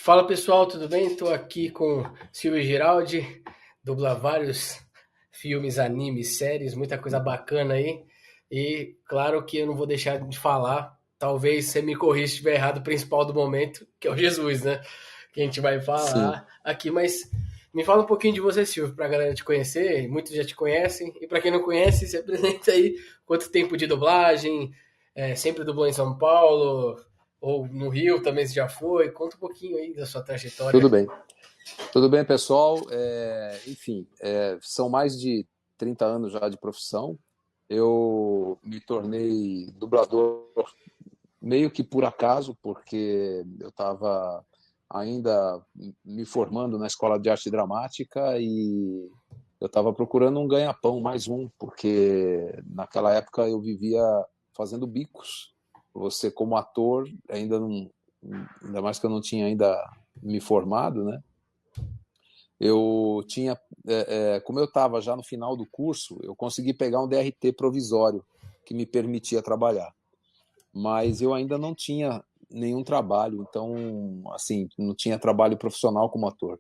Fala pessoal, tudo bem? Estou aqui com Silvio Giraldi, dubla vários filmes, animes, séries, muita coisa bacana aí. E claro que eu não vou deixar de falar, talvez você me corrija se estiver errado, o principal do momento, que é o Jesus, né? Que a gente vai Sim, falar aqui, mas me fala um pouquinho de você, Silvio, para a galera te conhecer. Muitos já te conhecem, e para quem não conhece, se apresenta aí quanto tempo de dublagem, sempre dublou em São Paulo, ou no Rio também você já foi? Conta um pouquinho aí da sua tudo trajetória. bem. Tudo bem, pessoal. Enfim, são mais de 30 anos já de profissão. Eu me tornei dublador meio que por acaso, porque eu estava ainda me formando na Escola de Arte Dramática e eu estava procurando um ganha-pão, mais um, porque naquela época eu vivia fazendo bicos. Você, como ator, ainda mais que eu não tinha ainda me formado, né? Eu tinha, como eu estava já no final do curso, eu consegui pegar um DRT provisório que me permitia trabalhar, mas eu ainda não tinha nenhum trabalho, então, assim, não tinha trabalho profissional como ator.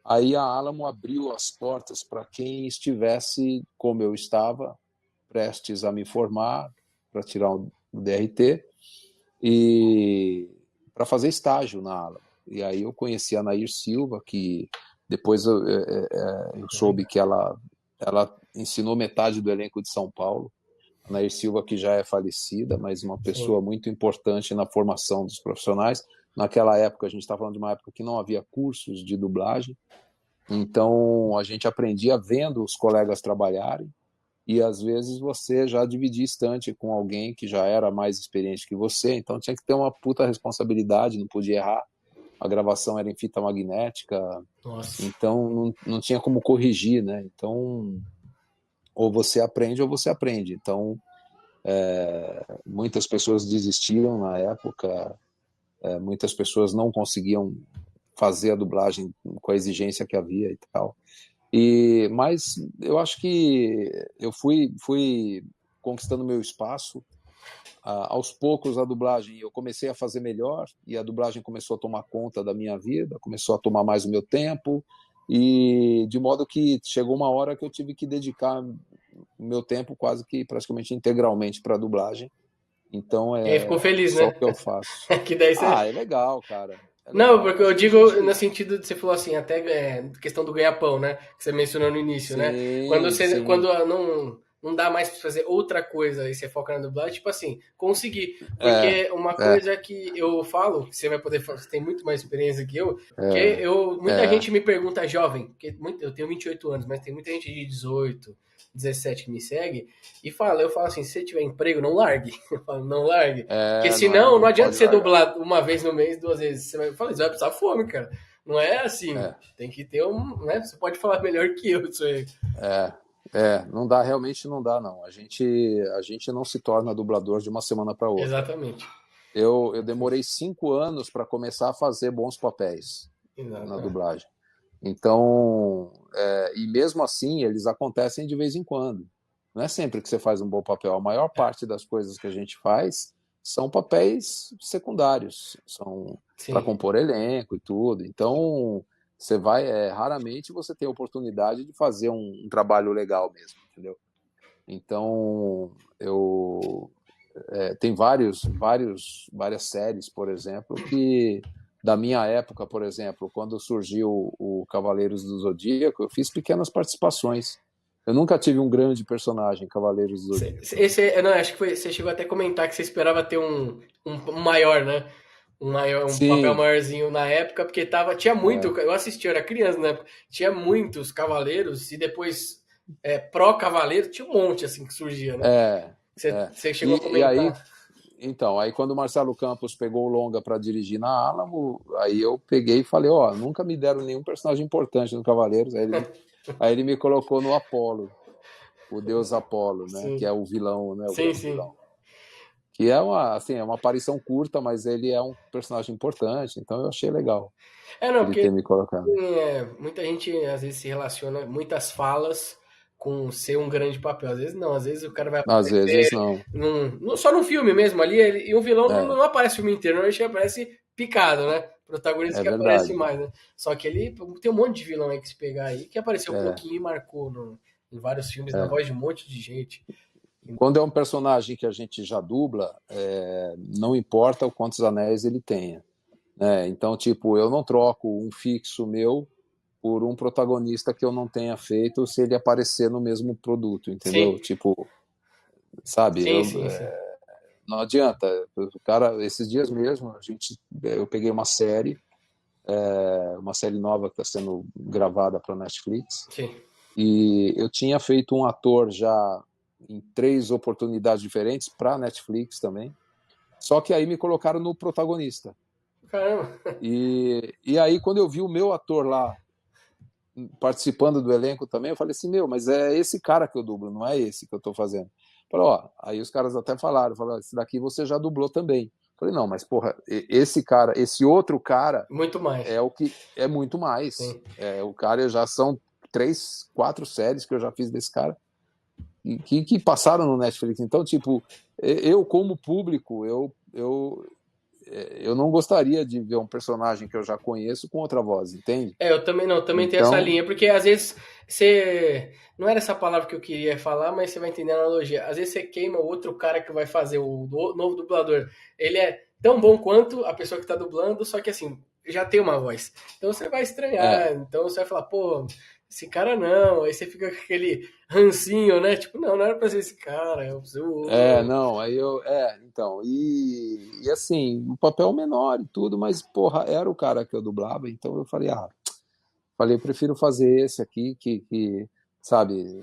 Aí a Alamo abriu as portas para quem estivesse, como eu estava, prestes a me formar, para tirar o DRT, e para fazer estágio na Alamo. E aí eu conheci a Nair Silva, que depois eu soube que ela ensinou metade do elenco de São Paulo. A Nair Silva, que já é falecida, mas uma Sim. pessoa muito importante na formação dos profissionais. Naquela época, a gente está falando de uma época que não havia cursos de dublagem, então a gente aprendia vendo os colegas trabalharem, e às vezes você já dividia estante com alguém que já era mais experiente que você, então tinha que ter uma puta responsabilidade, não podia errar. A gravação era em fita magnética, Nossa. então não tinha como corrigir, né? Então, ou você aprende ou você aprende. Então, muitas pessoas desistiram na época, muitas pessoas não conseguiam fazer a dublagem com a exigência que havia e tal. Mas eu acho que eu fui conquistando meu espaço. Aos poucos a dublagem eu comecei a fazer melhor e a dublagem começou a tomar conta da minha vida, começou a tomar mais o meu tempo, e de modo que chegou uma hora que eu tive que dedicar o meu tempo quase que praticamente integralmente para a dublagem. Então E aí ficou é feliz, só o né? que eu faço. Que daí você. É legal, cara. É Não, legal. porque Eu eu acho que a digo no gente. sentido de você falou assim, até questão do ganha-pão, né? Que você mencionou no início, né? Sim, Quando sim. não dá mais pra fazer outra coisa e você foca na dublagem, tipo assim, conseguir. É, Porque uma é, coisa que eu falo, que você vai poder falar, você tem muito mais experiência que eu, que é, muita é. gente me pergunta jovem, porque eu tenho 28 anos, mas tem muita gente de 18, 17 que me segue, e fala, eu falo assim, se você tiver emprego, não largue. Eu falo, não largue. Porque senão não Não adianta pode você largar. dublar uma vez no mês, duas vezes. Você vai precisar fome, cara. Não é assim. É, Tem que ter um. Né? Você pode falar melhor que eu isso aí. é, não dá, realmente não dá, não. A gente não se torna dublador de uma semana para outra. Exatamente. Eu demorei 5 anos para começar a fazer bons papéis na Exato. dublagem. Então, e mesmo assim, eles acontecem de vez em quando. Não é sempre que você faz um bom papel. A maior parte das coisas que a gente faz são papéis secundários, são para Sim. compor elenco e tudo. Então, você vai, raramente você tem a oportunidade de fazer um trabalho legal mesmo, entendeu? Então, tem várias séries, por exemplo, que da minha época, por exemplo, quando surgiu o Cavaleiros do Zodíaco, eu fiz pequenas participações. Eu nunca tive um grande personagem em Cavaleiros do Zodíaco. Não, acho que foi, você chegou até a comentar que você esperava ter um maior, né? Um papel Sim, maiorzinho na época, porque tinha muito. é, Eu assisti, eu era criança na época, tinha muitos cavaleiros, e depois pró-cavaleiro tinha um monte assim que surgia, né? é, é. Você chegou a E aí, comentar. então, aí quando o Marcelo Campos pegou o longa para dirigir na Alamo, aí eu peguei e falei, ó, nunca me deram nenhum personagem importante no Cavaleiros. Aí ele me colocou no Apolo, o deus Apolo, né, que é Sim, o vilão, né, o sim, grande sim. vilão. Que é uma aparição curta, mas ele é um personagem importante, então eu achei legal Não, ele porque ter me colocado. muita gente às vezes se relaciona muitas falas com ser um grande papel. Às vezes não, às vezes o cara vai Às aparecer vezes não. só no filme mesmo ali, e o vilão não É, aparece o filme inteiro, normalmente ele aparece picado, né? protagonista É que aparece verdade. mais, né? Só que ele tem um monte de vilão aí que se pegar aí, que apareceu É, pouquinho e marcou em vários filmes na é. voz de um monte de gente. Quando é um personagem que a gente já dubla, não importa o quantos anéis ele tenha, né? Então, tipo, eu não troco um fixo meu por um protagonista que eu não tenha feito se ele aparecer no mesmo produto, entendeu? Sim, Tipo, sabe, sim, sim, sim. não adianta. O cara, esses dias mesmo, eu peguei uma série nova que está sendo gravada para Netflix, Sim. e eu tinha feito um ator já em 3 oportunidades diferentes para Netflix também. Só que aí me colocaram no protagonista. Caramba. E aí, quando eu vi o meu ator lá participando do elenco também, eu falei assim, meu, mas é esse cara que eu dublo, não é esse que eu estou fazendo. Falei, ó, aí os caras até falaram, esse daqui você já dublou também. Falei, não, mas porra, esse cara, esse outro cara Muito mais. é o que é muito mais. Sim. O cara já são 3, 4 séries que eu já fiz desse cara que passaram no Netflix. Então, tipo, eu como público, eu não gostaria de ver um personagem que eu já conheço com outra voz, entende? Eu também não, também tenho essa Então, linha, porque às vezes você. Não era essa palavra que eu queria falar, mas você vai entender a analogia. Às vezes você queima o outro cara que vai fazer novo dublador. Ele é tão bom quanto a pessoa que tá dublando, só que assim, já tem uma voz. Então você vai é, estranhar, então você vai falar, pô, esse cara não. Aí você fica com aquele rancinho, né? Tipo, não era pra ser esse cara, eu preciso. não, então, e assim, o papel menor e tudo, mas, porra, era o cara que eu dublava, então eu falei, eu prefiro fazer esse aqui, sabe,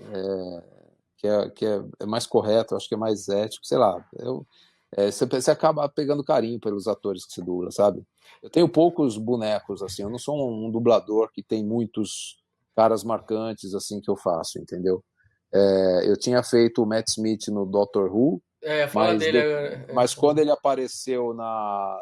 é mais correto, acho que é mais ético, sei lá, você acaba pegando carinho pelos atores que se dubla, sabe? Eu tenho poucos bonecos, assim, eu não sou um dublador que tem muitos caras marcantes, assim, que eu faço, entendeu? Eu tinha feito o Matt Smith no Doctor Who, Fala mas, dele agora. mas quando ele apareceu na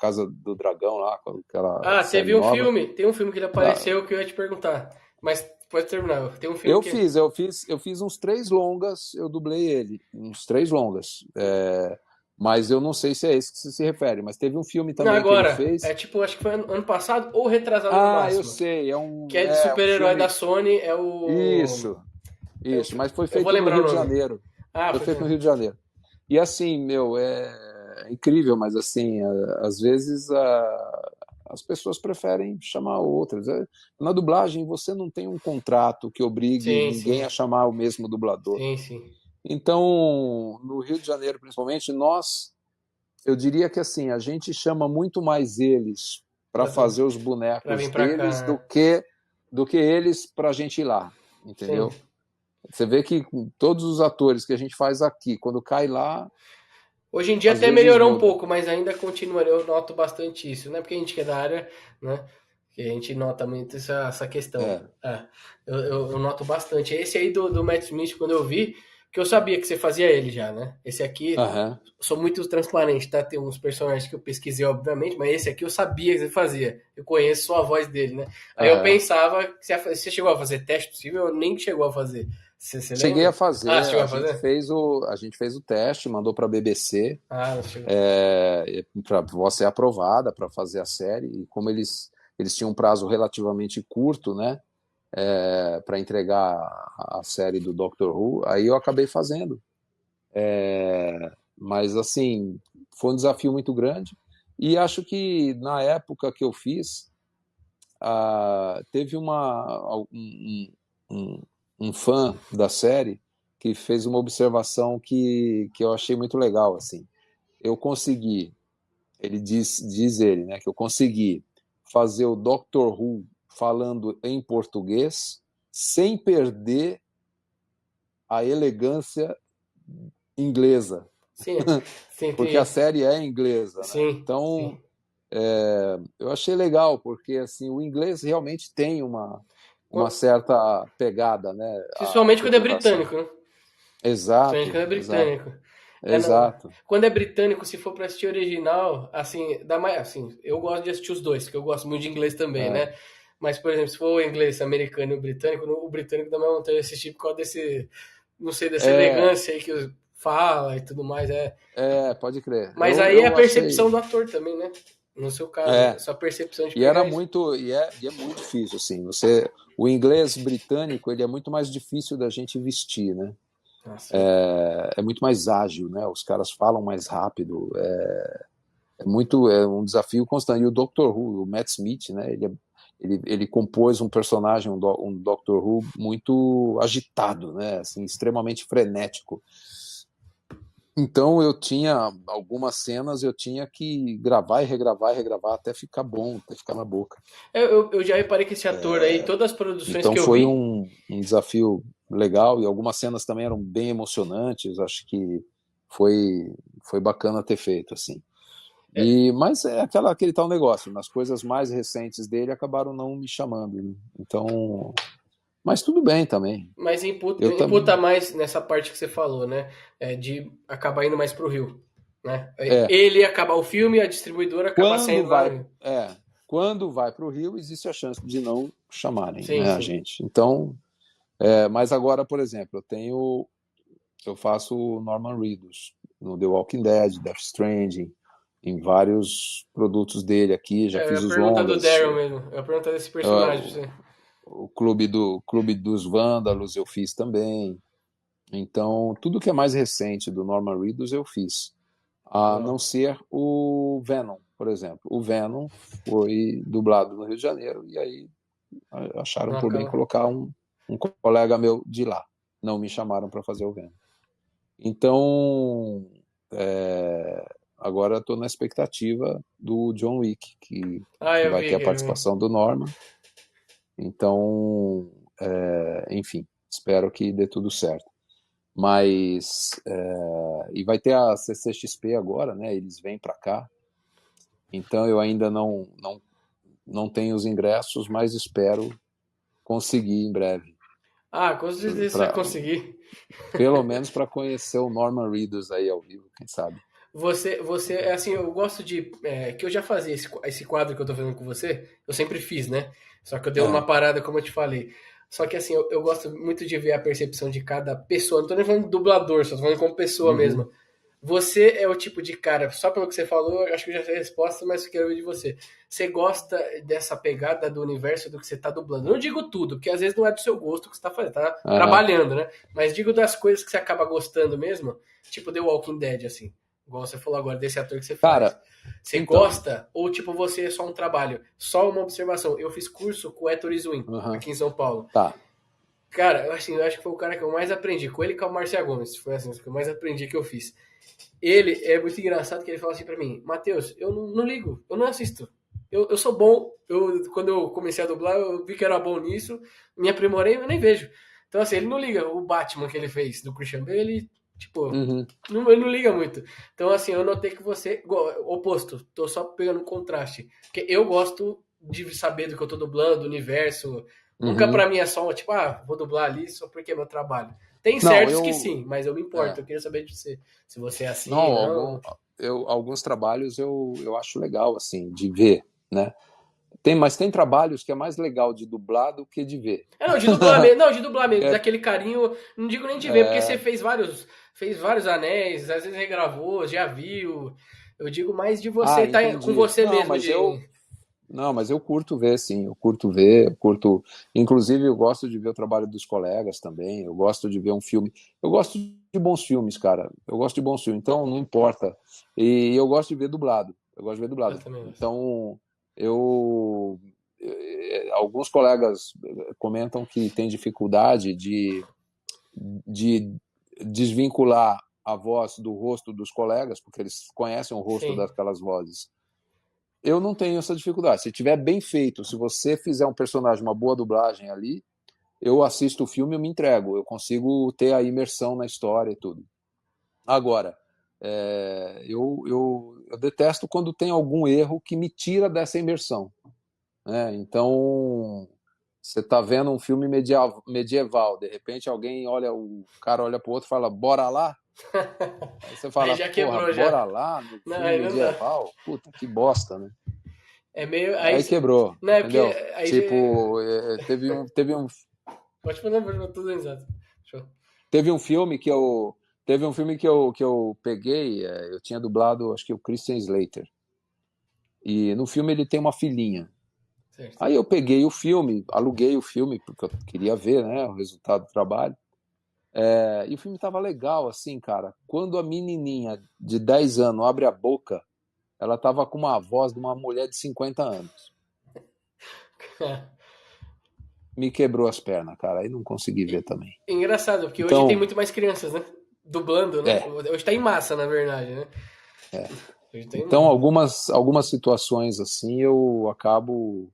Casa do Dragão, lá, com aquela Ah, série teve um nova, filme. Tem um filme que ele ah, apareceu que eu ia te perguntar. Mas pode terminar. Tem um filme eu que. fiz, eu fiz, eu fiz uns 3 longas, eu dublei ele, uns 3 longas. Mas eu não sei se é esse que você se refere, mas teve um filme Não, também que ele agora. É fez. tipo, acho que foi ano passado ou retrasado no Ah, eu máximo. sei, Que é de um super-herói da filme. Sony. É o. Isso, É o isso, mas foi eu vou feito no lembrar o Rio de nome. Janeiro. Ah, Foi foi feito no filme. Rio de Janeiro. E assim, meu, é incrível, mas assim, às vezes as pessoas preferem chamar outras. Na dublagem, você não tem um contrato que obrigue Sim, ninguém sim. a chamar o mesmo dublador. Sim, sim. Então, no Rio de Janeiro, principalmente, eu diria que assim, a gente chama muito mais eles para Pra, fazer os pra bonecos vir pra cá, deles do né? que eles para a gente ir lá, Sim. entendeu? Você vê que todos os atores que a gente faz aqui, quando cai lá, Hoje em dia às até vezes melhorou um muda. pouco, mas ainda continua. Eu noto bastante isso. Não é porque a gente que é da área, né? Que a gente nota muito essa questão. É, Eu noto bastante. Esse aí do Matt Smith, quando eu vi, que eu sabia que você fazia ele já, né? Esse aqui, aham, sou muito transparente, tá? Tem uns personagens que eu pesquisei, obviamente, mas esse aqui eu sabia que você fazia. Eu conheço só a voz dele, né? Aí eu aham. pensava que você chegou a fazer teste possível, eu nem chegou a fazer. Você Cheguei a lembra? Ah, você fazer, chegou a fazer? a gente fez o teste, mandou para a BBC, Ah, não chegou. para você ser aprovada para fazer a série, e como eles tinham um prazo relativamente curto, né, para entregar a série do Doctor Who, aí eu acabei fazendo. Mas, assim, foi um desafio muito grande, e acho que na época que eu fiz, teve um, um fã da série que fez uma observação que eu achei muito legal, assim. Eu consegui, diz ele, né, que eu consegui fazer o Doctor Who falando em português sem perder a elegância inglesa, Sim, sim, porque a tem. série é inglesa, né? Sim, Então, sim. eu achei legal, porque assim, o inglês realmente tem uma Quan- certa pegada, né, a Principalmente quando é interpretação. britânico, né? Principalmente Exato, quando é exato, britânico. Não. exato. Quando é britânico, se for pra assistir original, assim, dá mais. Assim, eu gosto de assistir os dois, porque eu gosto muito de inglês também, É, né? Mas, por exemplo, se for o inglês americano e o britânico, o britânico dá mais vontade de assistir por causa desse. Não sei, dessa é, elegância aí que fala e tudo mais. pode crer. Mas aí é a Eu achei. percepção do ator também, né? No seu caso, a É, sua percepção de e era pegar isso. muito, e é muito difícil, assim, o inglês britânico, ele é muito mais difícil da gente vestir, né? Ah, sim. É muito mais ágil, né? Os caras falam mais rápido, é um desafio constante. E o Doctor Who, o Matt Smith, né? Ele compôs um personagem, um Doctor Who muito agitado, né? Assim, extremamente frenético. Então eu tinha algumas cenas, eu tinha que gravar e regravar até ficar bom, até ficar na boca. Eu já reparei que esse ator aí, todas as produções Então que eu foi vi. um desafio legal e algumas cenas também eram bem emocionantes. Acho que foi, foi bacana ter feito assim. Mas é aquele tal negócio. Nas coisas mais recentes dele acabaram não me chamando, né? Então, mas tudo bem também. Mas Eu imputa também. mais nessa parte que você falou, né? De acabar indo mais pro Rio, né? É, Ele acabar o filme e a distribuidora acabar quando saindo lá no vai, Rio. quando vai para o Rio, existe a chance de não chamarem, Sim, né, a sim. gente. Então, mas agora, por exemplo, eu faço o Norman Reedus no The Walking Dead, Death Stranding, em vários produtos dele aqui, já Eu fiz ia os perguntar do longas, Daryl mesmo. Eu ia perguntar desse personagem pra o, você. o Clube dos Vândalos eu fiz também. Então, tudo que é mais recente do Norman Reedus eu fiz. A Ó, não ser o Venom, por exemplo. O Venom foi dublado no Rio de Janeiro e aí acharam não por bem acaba. colocar um colega meu de lá. Não me chamaram para fazer o Venom. Então, agora estou na expectativa do John Wick, Ah, que eu vai ter vi, a eu vi. participação do Norman. Então, enfim, espero que dê tudo certo. Mas e vai ter a CCXP agora, né? Eles vêm para cá. Então eu ainda não tenho os ingressos, mas espero conseguir em breve, Ah, com certeza você vai para conseguir. pelo menos para conhecer o Norman Reedus aí ao vivo, quem sabe. É assim, eu gosto de. Que eu já fazia esse quadro que eu tô fazendo com você, eu sempre fiz, né? Só que eu dei uma É, parada, como eu te falei. Só que assim, eu gosto muito de ver a percepção de cada pessoa. Não tô nem falando de dublador, só tô falando como pessoa uhum. mesmo. Você é o tipo de cara, só pelo que você falou, eu acho que eu já sei a resposta, mas eu quero ver de você. Você gosta dessa pegada do universo do que você tá dublando? Não digo tudo, porque às vezes não é do seu gosto o que você tá fazendo, tá Aham. trabalhando, né? Mas digo das coisas que você acaba gostando mesmo, tipo The Walking Dead, assim. Igual você falou agora, desse ator que você faz. Cara, Você então, gosta? Ou tipo, você é só um trabalho? Só uma observação. Eu fiz curso com o Ettore Zwin, aham, aqui em São Paulo. tá. Cara, eu acho que foi o cara que eu mais aprendi. Com ele e com o Marcia Gomes. Foi assim, o que eu mais aprendi que eu fiz. Ele é muito engraçado que ele fala assim pra mim: Matheus, eu não ligo, eu não assisto. Eu sou bom. Quando eu comecei a dublar, eu vi que era bom nisso, me aprimorei, eu nem vejo. Então, assim, ele não liga. O Batman que ele fez do Christian Bale, ele, tipo, Uhum, ele não liga muito. Então, assim, eu notei que você, oposto, tô só pegando um contraste. Porque eu gosto de saber do que eu tô dublando, do universo. Nunca uhum. pra mim é só, tipo, vou dublar ali só porque é meu trabalho. Tem Não, certos que sim, mas eu me importo. é, Eu queria saber de você. Se você é não, assim, não. alguns trabalhos eu acho legal, assim, de ver, né? Mas tem trabalhos que é mais legal de dublar do que de ver. Não, de dublar mesmo. Não, de dublar mesmo. É, Daquele carinho. Não digo nem de ver, porque você é, fez vários anéis, às vezes regravou, já viu. Eu digo mais de você estar com entendi. você mesmo. Não, mas eu curto ver, sim, eu curto ver, eu curto, inclusive eu gosto de ver o trabalho dos colegas também, eu gosto de ver um filme, eu gosto de bons filmes, cara, eu gosto de bons filmes, então não importa, e eu gosto de ver dublado, eu gosto de ver Eu dublado, também gosto. então eu, alguns colegas comentam que tem dificuldade de desvincular a voz do rosto dos colegas, porque eles conhecem o rosto Sim. daquelas vozes. Eu não tenho essa dificuldade. Se tiver bem feito, se você fizer um personagem, uma boa dublagem ali, eu assisto o filme e eu me entrego. Eu consigo ter a imersão na história e tudo. Agora, eu detesto quando tem algum erro que me tira dessa imersão, né? Então, você está vendo um filme medieval, de repente alguém olha, o cara olha para o outro e fala, bora lá? Aí você Aí fala, já porra, quebrou já. bora lá no Não, filme aí não dá. medieval? Puta, que bosta, né? É meio. Aí, Aí quebrou, não, é porque. entendeu? Aí você. Tipo, Pode falar tudo exato. Show. teve um filme que eu, teve um filme que eu peguei, eu tinha dublado, acho que o Christian Slater. E no filme ele tem uma filhinha. Certo. Aí eu peguei o filme, aluguei o filme, porque eu queria ver, né, o resultado do trabalho. E o filme tava legal, assim, cara. Quando a menininha de 10 anos abre a boca, ela tava com uma voz de uma mulher de 50 anos. Me quebrou as pernas, cara. Aí não consegui ver também. Engraçado, porque hoje tem Então, muito mais crianças, né? Dublando, né? é. Hoje tá em massa, na verdade, né? Hoje tá em Então, massa. algumas situações assim eu acabo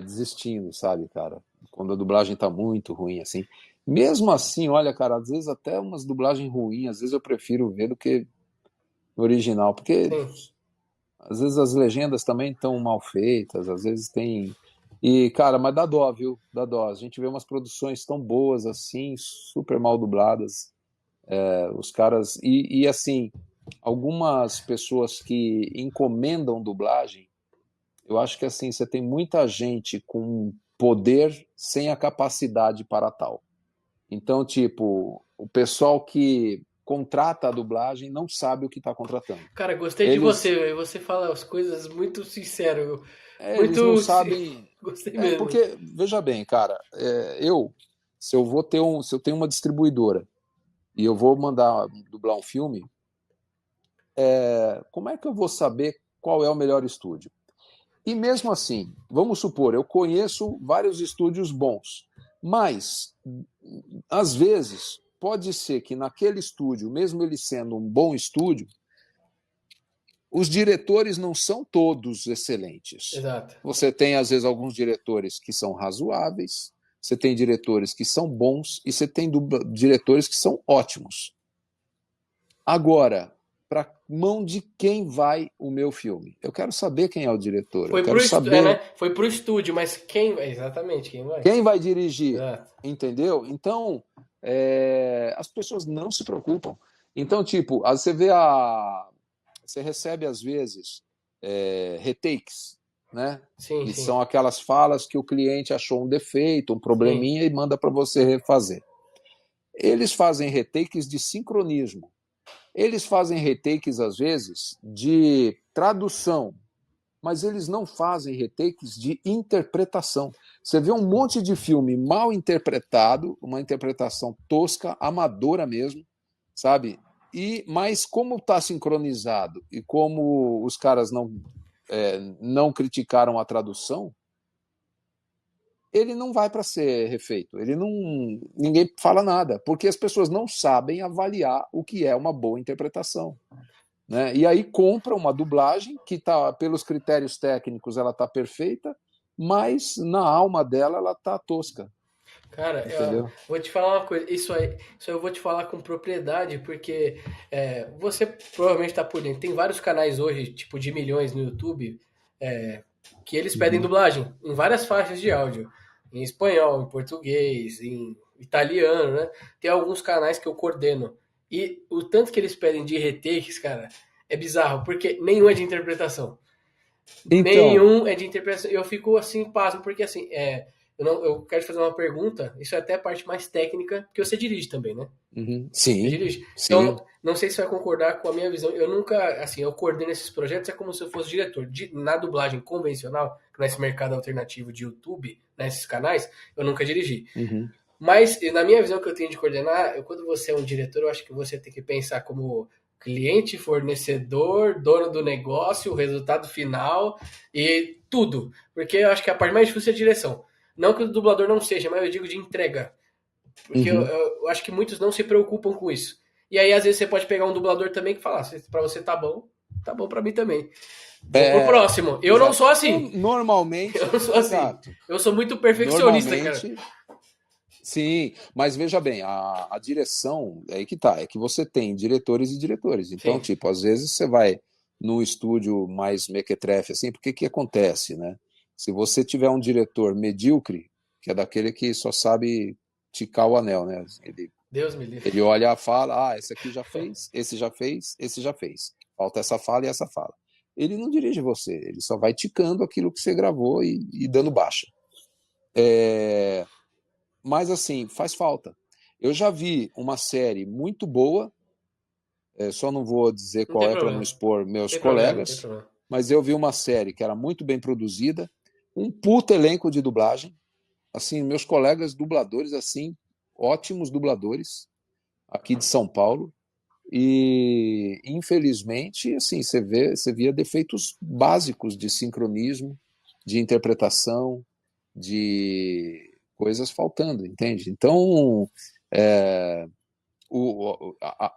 desistindo, sabe, cara? Quando a dublagem tá muito ruim, assim. Mesmo assim, olha, cara, às vezes até umas dublagens ruins, às vezes eu prefiro ver do que no original, porque Sim. às vezes as legendas também estão mal feitas, às vezes tem. E, cara, mas dá dó, viu? Dá dó. A gente vê umas produções tão boas assim, super mal dubladas. Os caras. E assim, algumas pessoas que encomendam dublagem, eu acho que assim, você tem muita gente com poder sem a capacidade para tal. Então, tipo, o pessoal que contrata a dublagem não sabe o que está contratando. Cara, gostei de você, Eles, velho. Você fala as coisas muito sincero. eles não Muito. sabem. Gostei mesmo. Porque, veja bem, cara, se eu vou ter se eu tenho uma distribuidora e eu vou mandar dublar um filme, como é que eu vou saber qual é o melhor estúdio? E mesmo assim, vamos supor, eu conheço vários estúdios bons, mas às vezes pode ser que naquele estúdio, mesmo ele sendo um bom estúdio, os diretores não são todos excelentes. Exato. Você tem, às vezes, alguns diretores que são razoáveis, você tem diretores que são bons e você tem diretores que são ótimos. Agora, para mão de quem vai o meu filme? Eu quero saber quem é o diretor, eu Foi quero pro, saber né? Foi pro estúdio, mas quem. Exatamente, quem vai? quem vai dirigir, Exato. entendeu? Então, as pessoas não se preocupam. Então, tipo, você recebe às vezes retakes, né? Sim, E sim. são aquelas falas que o cliente achou um defeito, um Sim. probleminha e manda para você refazer. Eles fazem retakes de sincronismo. Eles fazem retakes às vezes de tradução, mas eles não fazem retakes de interpretação. Você vê um monte de filme mal interpretado, uma interpretação tosca, amadora mesmo, sabe? Mas como está sincronizado e como os caras não criticaram a tradução, ele não vai para ser refeito. Ninguém fala nada, porque as pessoas não sabem avaliar o que é uma boa interpretação. Né? E aí compra uma dublagem que tá, pelos critérios técnicos ela tá perfeita, mas na alma dela ela tá tosca, Cara, eu entendeu? vou te falar uma coisa. Isso aí eu vou te falar com propriedade, porque você provavelmente tá por dentro. Tem vários canais hoje, tipo de milhões no YouTube, é, que eles pedem Uhum. dublagem em várias faixas de áudio. Em espanhol, em português, em italiano, né? Tem alguns canais que eu coordeno. E o tanto que eles pedem de retakes, cara, é bizarro, porque nenhum é de interpretação. Então, Nenhum é de interpretação. Eu fico assim, pasmo, porque assim, eu quero te fazer uma pergunta. Isso é até a parte mais técnica, porque você dirige também, né? Você sim, dirige. sim, Então, não sei se você vai concordar com a minha visão. Eu nunca, assim, eu coordeno esses projetos, é como se eu fosse diretor. Na dublagem convencional, nesse mercado alternativo de YouTube, nesses canais, eu nunca dirigi. uhum. Mas, na minha visão que eu tenho de coordenar, quando você é um diretor, eu acho que você tem que pensar como cliente, fornecedor, dono do negócio, o resultado final e tudo. Porque eu acho que a parte mais difícil é a direção. Não que o dublador não seja, mas eu digo de entrega. Porque Uhum. eu acho que muitos não se preocupam com isso. E aí, às vezes, você pode pegar um dublador também que fala: pra você tá bom pra mim também. Vou pro próximo. Eu não Exato. sou Não, assim. Eu normalmente, não sou assim. exato. Eu sou muito perfeccionista, cara. Normalmente, sim, mas veja bem, a direção, é aí que tá, é que você tem diretores e diretores. Então, Sim. tipo, às vezes você vai num estúdio mais mequetrefe, assim, porque que acontece, né? Se você tiver um diretor medíocre, que é daquele que só sabe ticar o anel, né? Deus me livre. Ele olha a fala, esse aqui já fez, esse já fez, esse já fez. Falta essa fala e essa fala. Ele não dirige você, ele só vai ticando aquilo que você gravou e dando baixa. Mas assim, faz falta. Eu já vi uma série muito boa, só não vou dizer Não tem qual é para não problema. expor Não meus tem problema, não tem colegas, problema. mas eu vi uma série que era muito bem produzida, um puta elenco de dublagem, assim, meus colegas dubladores, assim, ótimos dubladores, aqui de São Paulo, e infelizmente, assim, você via defeitos básicos de sincronismo, de interpretação, de coisas faltando, entende? Então, é,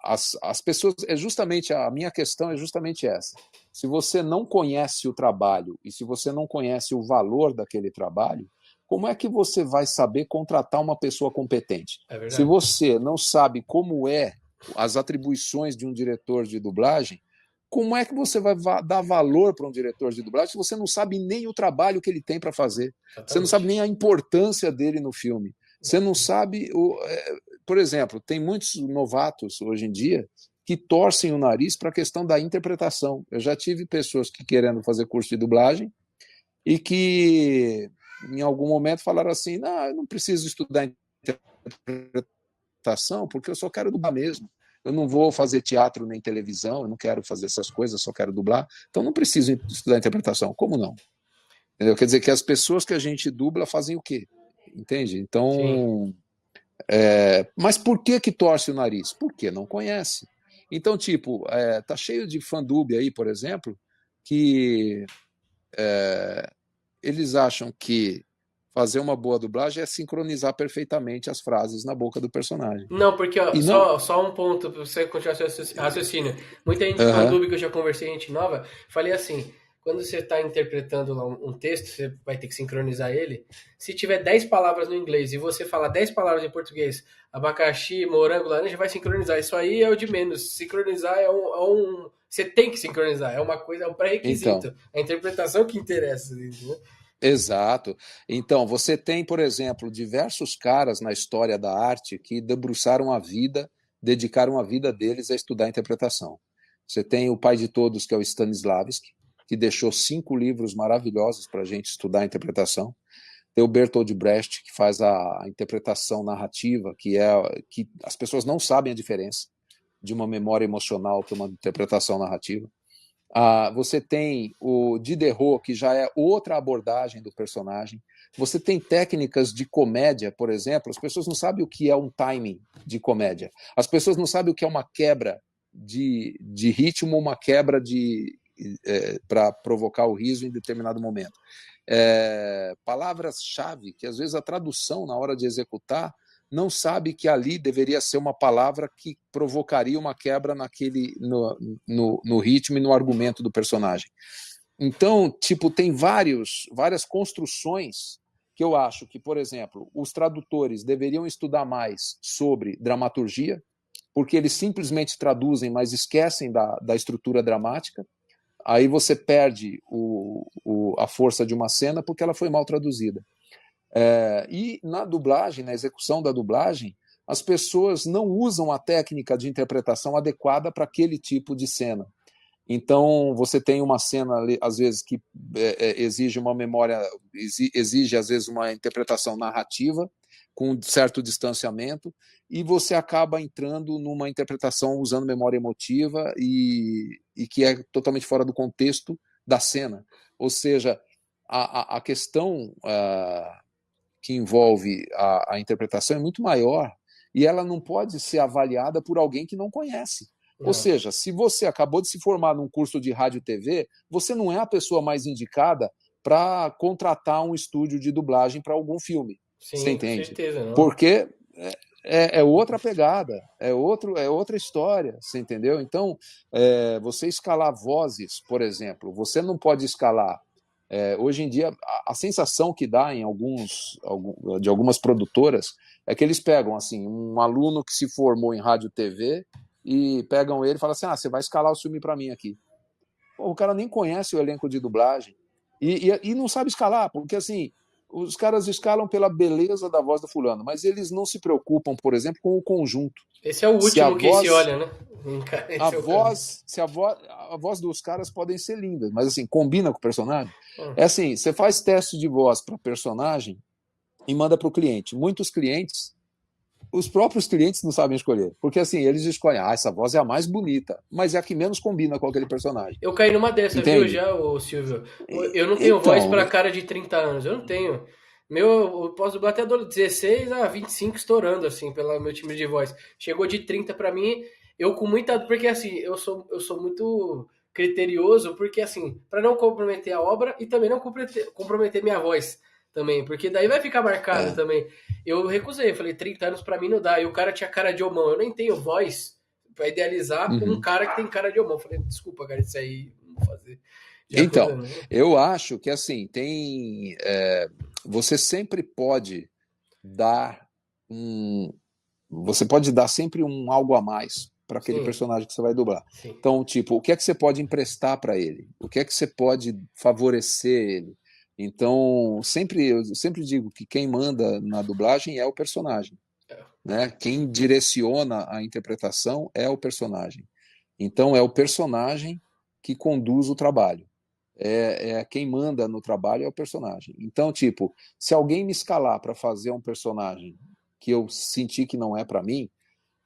as pessoas, é justamente a minha questão é justamente essa. Se você não conhece o trabalho e se você não conhece o valor daquele trabalho, como é que você vai saber contratar uma pessoa competente? É Se verdade. você não sabe como é as atribuições de um diretor de dublagem, como é que você vai dar valor para um diretor de dublagem se você não sabe nem o trabalho que ele tem para fazer? Você não sabe Exatamente. nem a importância dele no filme. Você não sabe por exemplo, tem muitos novatos hoje em dia que torcem o nariz para a questão da interpretação. Eu já tive pessoas que querendo fazer curso de dublagem e que em algum momento falaram assim: não, eu não preciso estudar interpretação porque eu só quero dublar mesmo. Eu não vou fazer teatro nem televisão, eu não quero fazer essas coisas, só quero dublar. Então não preciso estudar interpretação. Como não? Entendeu? Quer dizer que as pessoas que a gente dubla fazem o quê? Entende? Sim. Então, mas por que torce o nariz? Porque não conhece. Então, tipo, tá cheio de fandub aí, por exemplo, que eles acham que fazer uma boa dublagem é sincronizar perfeitamente as frases na boca do personagem. Não, porque ó, E não. só um ponto para você continuar seu raciocínio. Muita gente Aham, fandub que eu já conversei, gente nova, falei assim, quando você está interpretando lá um texto, você vai ter que sincronizar ele. Se tiver 10 palavras no inglês e você falar 10 palavras em português, abacaxi, morango, laranja, vai sincronizar. Isso aí é o de menos. Sincronizar você tem que sincronizar, é uma coisa, é um então. pré-requisito. É a interpretação que interessa, né? Exato. Então, você tem, por exemplo, diversos caras na história da arte que debruçaram a vida, dedicaram a vida deles a estudar interpretação. Você tem o pai de todos, que é o Stanislavski, que deixou 5 livros maravilhosos para a gente estudar a interpretação. Tem o Bertold Brecht, que faz a interpretação narrativa, que as pessoas não sabem a diferença de uma memória emocional para uma interpretação narrativa. Você tem o Diderot, que já é outra abordagem do personagem. Você tem técnicas de comédia, por exemplo. As pessoas não sabem o que é um timing de comédia. As pessoas não sabem o que é uma quebra de ritmo, uma quebra para provocar o riso em determinado momento. Palavras-chave que às vezes a tradução na hora de executar não sabe que ali deveria ser uma palavra que provocaria uma quebra no ritmo e no argumento do personagem. Então, tipo, tem várias construções que eu acho que, por exemplo, os tradutores deveriam estudar mais sobre dramaturgia, porque eles simplesmente traduzem, mas esquecem da estrutura dramática. Aí você perde a força de uma cena porque ela foi mal traduzida. E na dublagem, na execução da dublagem, as pessoas não usam a técnica de interpretação adequada para aquele tipo de cena. Então, você tem uma cena, às vezes, que exige uma memória, exige, às vezes, uma interpretação narrativa, com um certo distanciamento, e você acaba entrando numa interpretação usando memória emotiva e que é totalmente fora do contexto da cena. Ou seja, a questão que envolve a interpretação é muito maior e ela não pode ser avaliada por alguém que não conhece. Ou Não. seja, se você acabou de se formar num curso de rádio e TV, você não é a pessoa mais indicada para contratar um estúdio de dublagem para algum filme. Você Sim, com entende? certeza, não. Porque é outra pegada, é outra história, você entendeu? Então, você escalar vozes, por exemplo, você não pode escalar hoje em dia, a sensação que dá de algumas produtoras é que eles pegam assim um aluno que se formou em rádio e TV e pegam ele e falam assim: você vai escalar o filme para mim aqui. Pô, o cara nem conhece o elenco de dublagem e não sabe escalar, porque assim, os caras escalam pela beleza da voz do fulano, mas eles não se preocupam, por exemplo, com o conjunto. Esse é o Se a último que se voz olha, né? a Esse é o caso. voz, se a voz dos caras podem ser lindas, mas assim, combina com o personagem. Hum. É assim, você faz teste de voz para personagem e manda para o cliente. Muitos clientes os próprios clientes não sabem escolher. Porque assim, eles escolhem, essa voz é a mais bonita, mas é a que menos combina com aquele personagem. Eu caí numa dessa, viu, Entende? já, ô Silvio? Eu não tenho voz Então, pra cara de 30 anos, eu não tenho. Eu posso dublar até 16 a 25 estourando, assim, pelo meu time de voz. Chegou de 30 pra mim, eu com muita. Porque, assim, eu sou muito criterioso, porque, assim, pra não comprometer a obra e também não comprometer minha voz também, porque daí vai ficar marcado é, também. Eu recusei, eu falei, 30 anos pra mim não dá. E o cara tinha cara de homão, eu nem tenho voz pra idealizar um uhum. cara que tem cara de homão. Eu falei, desculpa, cara, isso aí não vou fazer. Já coisa, Então, né? eu acho que assim, você sempre pode dar um, você pode dar sempre um algo a mais para aquele Sim, personagem que você vai dublar. sim. Então, tipo, o que é que você pode emprestar para ele? O que é que você pode favorecer ele? Então, eu sempre digo que quem manda na dublagem é o personagem, né? Quem direciona a interpretação é o personagem. Então, é o personagem que conduz o trabalho. Quem manda no trabalho é o personagem. Então, tipo, se alguém me escalar para fazer um personagem que eu senti que não é para mim,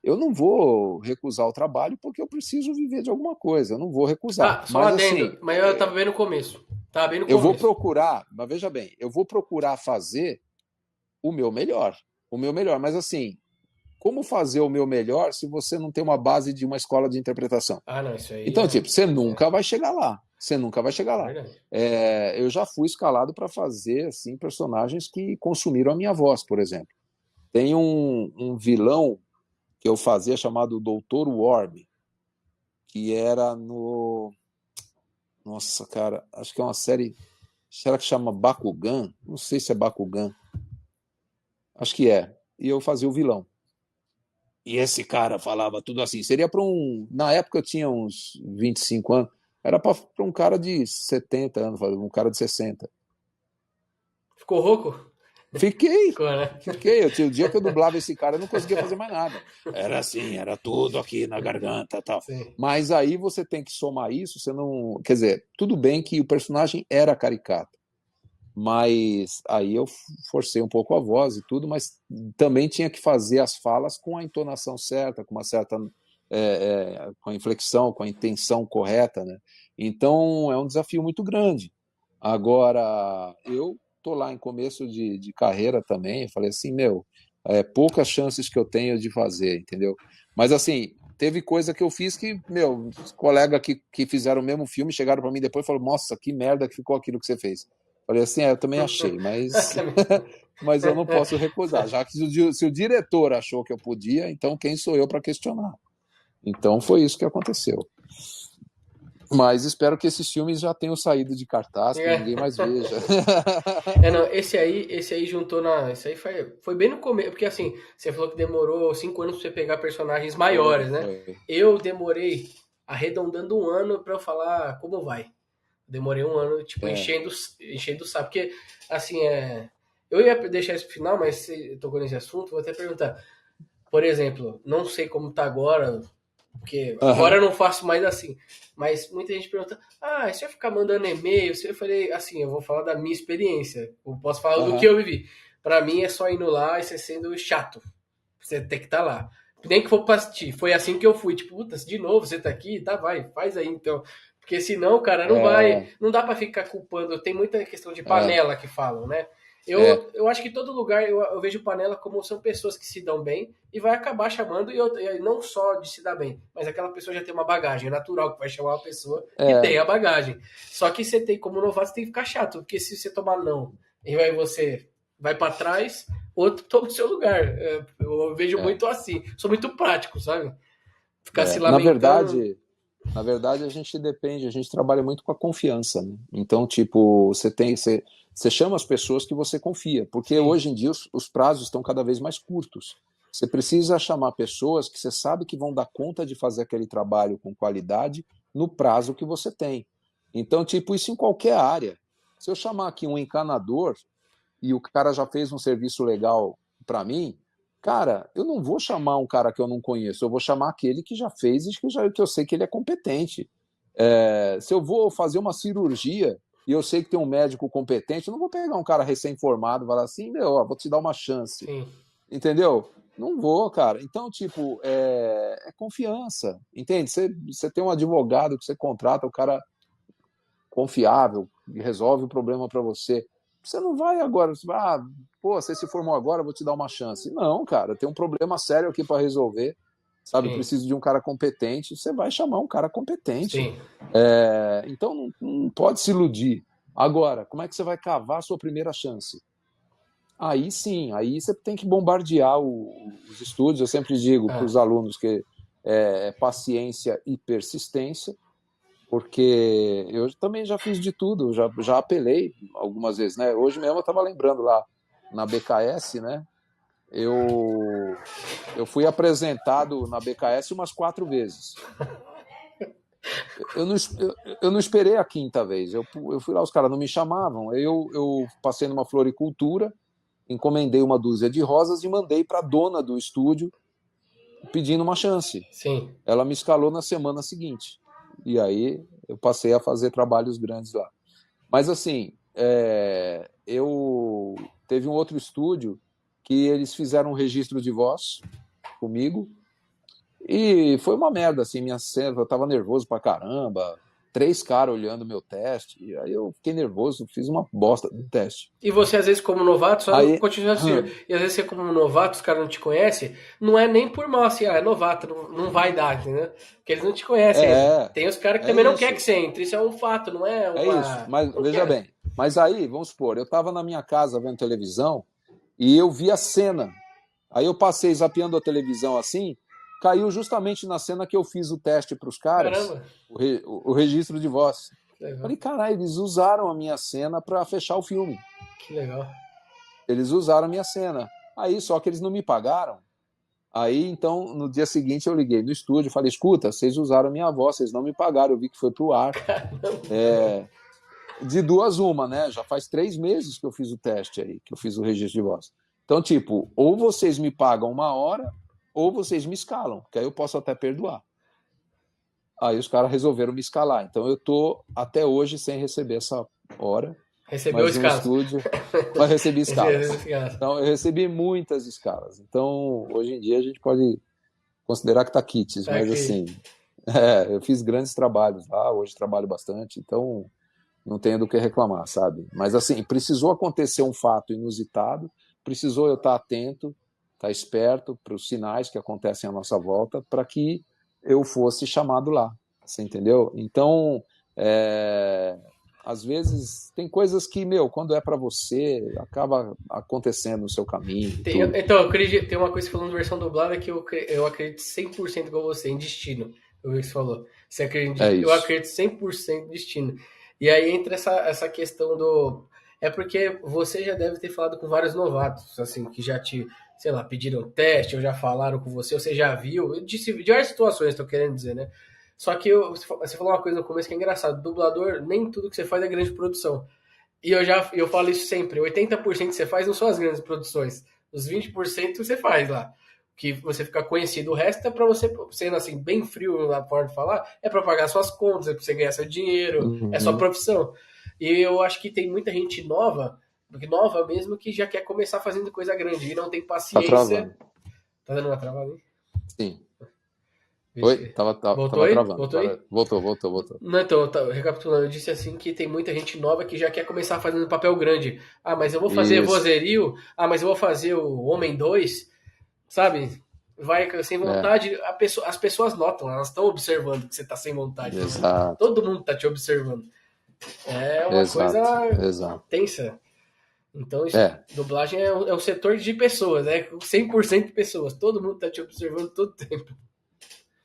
eu não vou recusar o trabalho porque eu preciso viver de alguma coisa. Eu não vou recusar. Ah, só um Mas assim, adendo, mas eu tava bem no começo. Tava bem no eu vou começo. procurar, mas veja bem, eu vou procurar fazer o meu melhor. O meu melhor. Mas assim, como fazer o meu melhor se você não tem uma base de uma escola de interpretação? Ah, não, isso aí Então, é, tipo, você é nunca vai chegar lá. Você nunca vai chegar lá. verdade. Eu já fui escalado para fazer assim personagens que consumiram a minha voz, por exemplo. Tem um vilão que eu fazia chamado Doutor Worm, que era no. Nossa, cara, acho que é uma série. Será que chama Bakugan? Não sei se é Bakugan. Acho que é. E eu fazia o vilão. E esse cara falava tudo assim. Seria para um. Na época eu tinha uns 25 anos. Era para um cara de 70 anos, um cara de 60. Ficou rouco? Fiquei, Ficou, né? fiquei. Eu tinha o dia que eu dublava esse cara, eu não conseguia fazer mais nada. Era assim, era tudo aqui na garganta, tal. Sim. Mas aí você tem que somar isso, você não, quer dizer, tudo bem que o personagem era caricato, mas aí eu forcei um pouco a voz e tudo, mas também tinha que fazer as falas com a entonação certa, com uma certa com a inflexão, com a intenção correta, né? Então é um desafio muito grande. Agora, eu tô lá em começo de carreira também, eu falei assim, meu, poucas chances que eu tenho de fazer, entendeu? Mas assim, teve coisa que eu fiz que, meu, os colegas que fizeram o mesmo filme chegaram para mim depois e falaram, nossa, que merda que ficou aquilo que você fez. Falei assim, eu também achei, mas, mas eu não posso recusar, já que se o diretor achou que eu podia, então quem sou eu para questionar? Então foi isso que aconteceu. Mas espero que esses filmes já tenham saído de cartaz, que ninguém mais veja. Não, esse aí juntou na. Esse aí foi bem no começo, porque assim, você falou que demorou 5 anos pra você pegar personagens maiores, né? Foi. Eu demorei arredondando um ano pra eu falar como vai. Demorei um ano, tipo, É, enchendo o saco. Porque, assim, eu ia deixar isso pro final, mas você tocou nesse assunto, vou até perguntar. Por exemplo, não sei como tá agora, porque agora aham, eu não faço mais assim. Mas muita gente pergunta: você vai ficar mandando e-mail? Eu falei assim: eu vou falar da minha experiência. Eu posso falar do que aham, eu vivi. Pra mim é só indo lá e você sendo chato. Você tem que estar lá. Nem que for pra assistir. Foi assim que eu fui. Tipo, puta, de novo você tá aqui? Tá, vai, faz aí então. Porque senão, cara, não vai. é, Não dá pra ficar culpando. Tem muita questão de é, panela que falam, né? Eu, é, eu acho que todo lugar eu vejo panela como são pessoas que se dão bem e vai acabar chamando, e não só de se dar bem, mas aquela pessoa já tem uma bagagem, é natural que vai chamar uma pessoa que tem é, a bagagem. Só que você tem, como novato, você tem que ficar chato, porque se você tomar não e aí você vai para trás, outro toma o seu lugar. Eu vejo é, muito assim, sou muito prático, sabe? Ficar se é. lamentando. Na verdade, a gente depende, a gente trabalha muito com a confiança, né? Então, tipo, você chama as pessoas que você confia, porque Sim, hoje em dia os prazos estão cada vez mais curtos. Você precisa chamar pessoas que você sabe que vão dar conta de fazer aquele trabalho com qualidade no prazo que você tem. Então, tipo, isso em qualquer área. Se eu chamar aqui um encanador e o cara já fez um serviço legal para mim, cara, eu não vou chamar um cara que eu não conheço, eu vou chamar aquele que já fez e que eu sei que ele é competente. Se eu vou fazer uma cirurgia e eu sei que tem um médico competente, eu não vou pegar um cara recém-formado e falar assim, meu, ó, vou te dar uma chance. sim. Entendeu? Não vou, cara. Então, tipo, é confiança, entende? Você tem um advogado que você contrata, o cara confiável, que resolve o problema para você. Você não vai agora, pô, você se formou agora, vou te dar uma chance. Não, cara, tem um problema sério aqui para resolver, sabe? Sim, Preciso de um cara competente. Você vai chamar um cara competente. sim. Então, não pode se iludir. Agora, como é que você vai cavar a sua primeira chance? Aí sim, aí você tem que bombardear os estúdios. Eu sempre digo para Ah, os alunos que é paciência e persistência, porque eu também já fiz de tudo, já apelei algumas vezes, né? Hoje mesmo eu estava lembrando lá na BKS, né? Eu fui apresentado na BKS umas 4 vezes. Eu não esperei a quinta vez. Eu fui lá, os caras não me chamavam. Eu passei numa floricultura, encomendei uma dúzia de rosas e mandei para a dona do estúdio pedindo uma chance. sim. Ela me escalou na semana seguinte. E aí eu passei a fazer trabalhos grandes lá. Mas assim, eu teve um outro estúdio que eles fizeram um registro de voz comigo e foi uma merda, assim, minha cena, eu tava nervoso pra caramba, 3 caras olhando meu teste, e aí eu fiquei nervoso, fiz uma bosta no teste. E você, às vezes, como novato, só não Aí, continua assim. E às vezes você, como novato, os caras não te conhecem, não é nem por mal, assim, é novato, não vai dar, entendeu? Porque eles não te conhecem ainda. é, Tem os caras que é também não querem que isso. você entre, isso é um fato, não é É isso, uma. mas Não veja quero. bem. Mas aí, vamos supor, eu estava na minha casa vendo televisão e eu vi a cena. Aí eu passei zapeando a televisão assim, caiu justamente na cena que eu fiz o teste para os caras, Caramba, o registro de voz. que legal, Falei, caralho, eles usaram a minha cena para fechar o filme. que legal. Eles usaram a minha cena. Aí, só que eles não me pagaram. Aí, então, no dia seguinte, eu liguei no estúdio e falei, escuta, vocês usaram a minha voz, vocês não me pagaram, eu vi que foi pro ar. De duas uma, né? Já faz 3 meses que eu fiz o teste aí, que eu fiz o registro de voz. Então, tipo, ou vocês me pagam uma hora, ou vocês me escalam, que aí eu posso até perdoar. Aí os caras resolveram me escalar. Então eu tô até hoje sem receber essa hora, Recebeu mas no escalas. estúdio, mas recebi Recebeu escalas. escalas. Então eu recebi muitas escalas. Então hoje em dia a gente pode considerar que tá quites, Tá mas aqui. assim, eu fiz grandes trabalhos lá, hoje trabalho bastante, então não tenho do que reclamar, sabe? Mas assim, precisou acontecer um fato inusitado, precisou eu estar atento, estar esperto para os sinais que acontecem à nossa volta, para que eu fosse chamado lá, você entendeu? Então, às vezes tem coisas que, meu, quando é para você, acaba acontecendo no seu caminho e tudo. Então, eu acredito, tem uma coisa que falando versão dublada que eu acredito 100% igual você, em destino. Eu vi que você falou. Você É acredita? Eu isso. acredito 100% em destino. E aí entra essa questão do. É porque você já deve ter falado com vários novatos, assim, que já te, sei lá, pediram teste, ou já falaram com você, ou você já viu. Eu disse diversas situações, estou querendo dizer, né? Só que você falou uma coisa no começo que é engraçado. Dublador, nem tudo que você faz é grande produção. E eu falo isso sempre, 80% que você faz não são as grandes produções. Os 20% você faz lá. Que você fica conhecido. O resto é para você, sendo assim, bem frio na forma de falar, é para pagar suas contas, é para você ganhar seu dinheiro, é sua Uhum. profissão. E eu acho que tem muita gente nova mesmo, que já quer começar fazendo coisa grande e não tem Tá paciência. travando. Tá dando uma travada aí? Sim. Oi? Vixe. Voltou Tava aí? travando. Voltou aí? Agora voltou. Não, então, recapitulando, eu disse assim que tem muita gente nova que já quer começar fazendo papel grande. Ah, mas eu vou fazer Isso. vozerio. Ah, mas eu vou fazer o Homem 2, sabe? Vai sem É, vontade. As pessoas notam, elas estão observando que você tá sem vontade. exato. Todo mundo tá te observando. É uma coisa Exato. Exato. tensa. Então, É, dublagem é o setor de pessoas, né? 100% de pessoas. Todo mundo tá te observando todo tempo.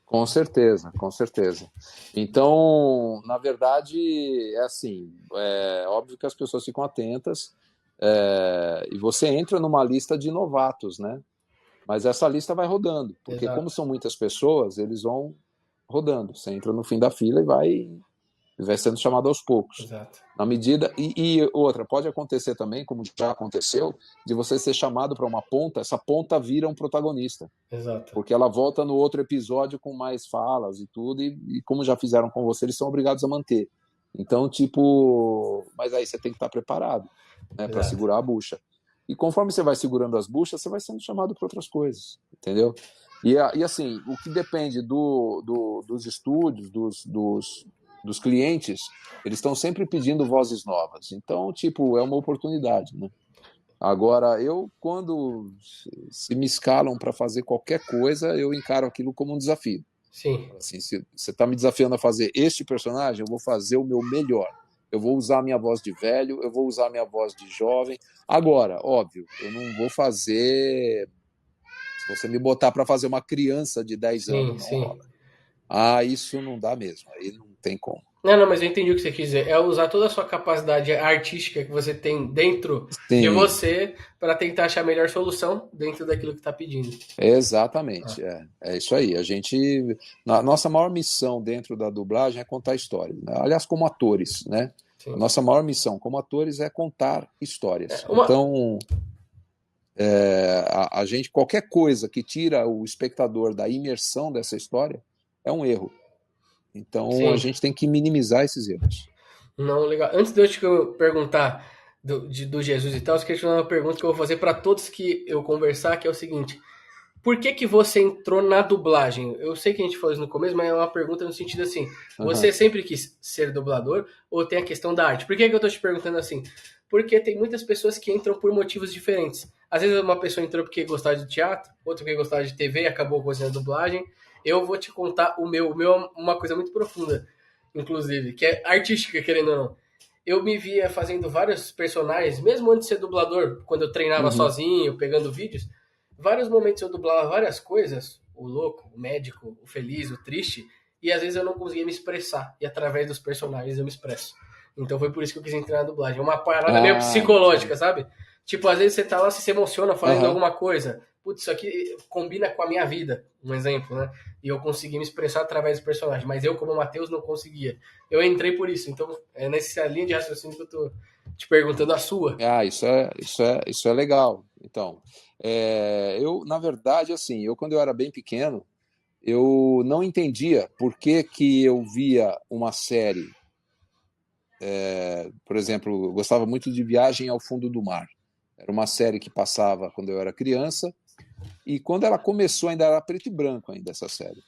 com certeza, com certeza. Então, na verdade, é assim, é óbvio que as pessoas ficam atentas, e você entra numa lista de novatos, né? Mas essa lista vai rodando, porque como Exato, são muitas pessoas, eles vão rodando. Você entra no fim da fila e vai sendo chamado aos poucos. exato, Na medida. E outra, pode acontecer também, como já aconteceu, de você ser chamado para uma ponta, essa ponta vira um protagonista. exato. Porque ela volta no outro episódio com mais falas e tudo, e como já fizeram com você, eles são obrigados a manter. Então, tipo. Mas aí você tem que estar preparado, né, para Exato. segurar a bucha. E conforme você vai segurando as buchas, você vai sendo chamado para outras coisas, entendeu? E assim, o que depende dos estúdios, dos clientes, eles estão sempre pedindo vozes novas. Então, tipo, é uma oportunidade, né? Agora, quando se me escalam para fazer qualquer coisa, eu encaro aquilo como um desafio. Sim. Assim, se você está me desafiando a fazer este personagem, eu vou fazer o meu melhor. Eu vou usar a minha voz de velho, eu vou usar a minha voz de jovem. Agora, óbvio, eu não vou fazer. Se você me botar para fazer uma criança de 10 anos, Sim, não sim. rola. Ah, isso não dá mesmo. Aí não tem como. Não, não, mas eu entendi o que você quis dizer. É usar toda a sua capacidade artística que você tem dentro de Sim, você para tentar achar a melhor solução dentro daquilo que está pedindo. Ah, exatamente. É isso aí. A gente. A nossa maior missão dentro da dublagem é contar histórias, né? Aliás, como atores, né? A sim. nossa maior missão como atores é contar É, histórias. uma, Então, a gente, qualquer coisa que tira o espectador da imersão dessa história é um erro. Então, a sim. gente tem que minimizar esses erros. Não, legal. Antes de eu te perguntar do Jesus e tal, eu queria te fazer uma pergunta que eu vou fazer para todos que eu conversar, que é o seguinte: por que que você entrou na dublagem? Eu sei que a gente falou isso no começo, mas é uma pergunta no sentido assim: você Uhum. sempre quis ser dublador ou tem a questão da arte? Por que que eu tô te perguntando assim? Porque tem muitas pessoas que entram por motivos diferentes. Às vezes uma pessoa entrou porque gostava de teatro, outra porque gostava de TV e acabou gostando da dublagem. Eu vou te contar o meu é uma coisa muito profunda, inclusive, que é artística, querendo ou não. Eu me via fazendo vários personagens, mesmo antes de ser dublador, quando eu treinava Uhum. sozinho, pegando vídeos, vários momentos eu dublava várias coisas, o louco, o médico, o feliz, o triste, e às vezes eu não conseguia me expressar, e através dos personagens eu me expresso. Então foi por isso que eu quis entrar na dublagem. É uma parada meio Ah, psicológica, entendi. sabe? Tipo, às vezes você tá lá, você se emociona falando Aham. alguma coisa. Putz, isso aqui combina com a minha vida, um exemplo, né? E eu consegui me expressar através do personagem, mas eu, como Matheus, não conseguia. Eu entrei por isso, então é nessa linha de raciocínio que eu tô te perguntando a sua. Ah, isso é legal. Então, na verdade, assim, quando eu era bem pequeno, eu não entendia por que que eu via uma série, por exemplo, eu gostava muito de Viagem ao Fundo do Mar. Era uma série que passava quando eu era criança, e quando ela começou ainda era preto e branco ainda essa série.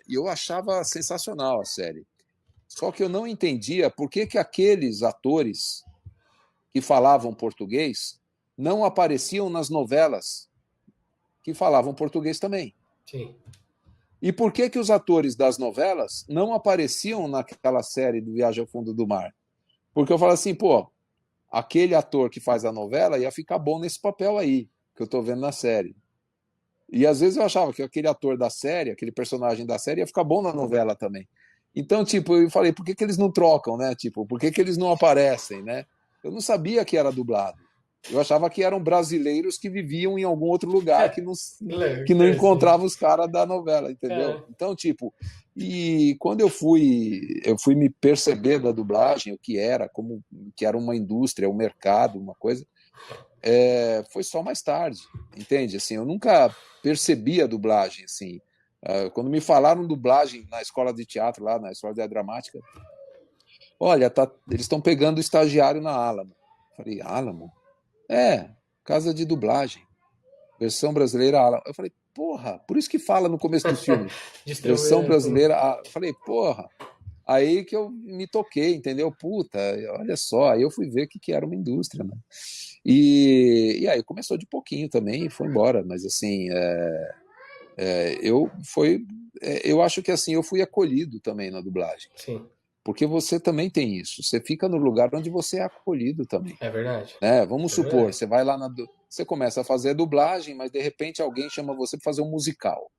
E eu achava sensacional a série. Só que eu não entendia por que que aqueles atores que falavam português não apareciam nas novelas que falavam português também. Sim. E por que que os atores das novelas não apareciam naquela série do Viagem ao Fundo do Mar? Porque eu falo assim, pô, aquele ator que faz a novela ia ficar bom nesse papel aí, que eu tô vendo na série. E às vezes eu achava que aquele ator da série, aquele personagem da série ia ficar bom na novela também. Então, tipo, eu falei, por que que eles não trocam, né? Tipo, por que que eles não aparecem, né? Eu não sabia que era dublado. Eu achava que eram brasileiros que viviam em algum outro lugar que não Interessante. encontrava os caras da novela, entendeu? É, Então, tipo, e quando eu fui me perceber da dublagem, o que era, como que era uma indústria, um mercado, uma coisa, foi só mais tarde, entende? Assim, eu nunca percebi a dublagem, assim. Quando me falaram dublagem na escola de teatro, lá na escola de dramática, olha, eles estão pegando estagiário na Alamo. Falei, Alamo? Casa de dublagem, versão brasileira Alamo. Eu falei, porra, por isso que fala no começo dos filmes, versão distribuir. brasileira. Eu falei, porra. Aí que eu me toquei, entendeu? Puta, olha só, aí eu fui ver que era uma indústria, né? E aí começou de pouquinho também e foi embora, mas assim, eu acho que assim, eu fui acolhido também na dublagem, Sim, porque você também tem isso, você fica no lugar onde você é acolhido também, é verdade. né? Vamos É supor, verdade. você vai lá você começa a fazer dublagem, mas de repente alguém chama você para fazer um musical.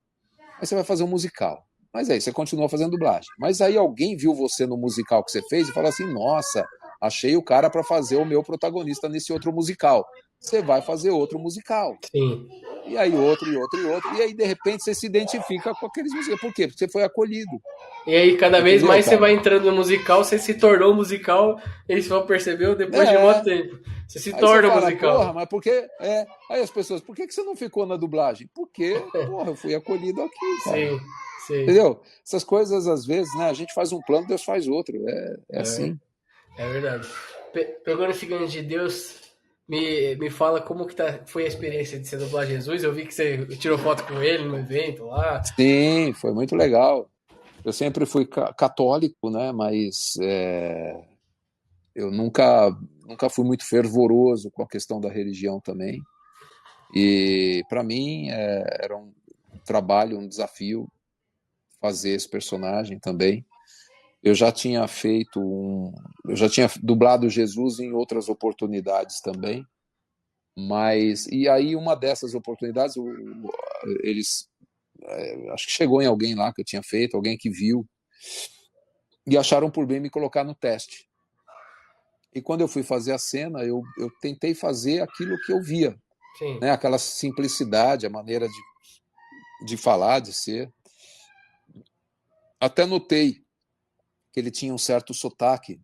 Aí você vai fazer um musical. Mas aí você continua fazendo dublagem. Mas aí alguém viu você no musical que você fez e fala assim: nossa, achei o cara para fazer o meu protagonista nesse outro musical. Você vai fazer outro musical. Sim. E aí outro, e outro, e outro. E aí, de repente, você se identifica com aqueles musicais. Por quê? Porque você foi acolhido. E aí, cada vez Entendeu, mais você vai cara? entrando no musical, você se tornou musical, eles vão perceber depois de um É. tempo. Você se Aí você torna fala, musical. porra, mas por que. Aí as pessoas, por que que você não ficou na dublagem? Porque, porra, eu fui acolhido aqui, cara. Sim, sim. Entendeu? Essas coisas, às vezes, né? A gente faz um plano, Deus faz outro. É É, assim. é verdade. Pegando esse ganho de Deus, Me fala como que foi a experiência de ser dublar Jesus. Eu vi que você tirou foto com ele no evento lá. Sim, foi muito legal. Eu sempre fui católico, né? Mas eu nunca fui muito fervoroso com a questão da religião também. E para mim era um trabalho, um desafio fazer esse personagem também. Eu já tinha dublado Jesus em outras oportunidades também, mas e aí uma dessas oportunidades eles acho que chegou em alguém lá que eu tinha feito, alguém que viu e acharam por bem me colocar no teste. E quando eu fui fazer a cena, eu tentei fazer aquilo que eu via, Sim, né? Aquela simplicidade, a maneira de falar, de ser. Até notei que ele tinha um certo sotaque.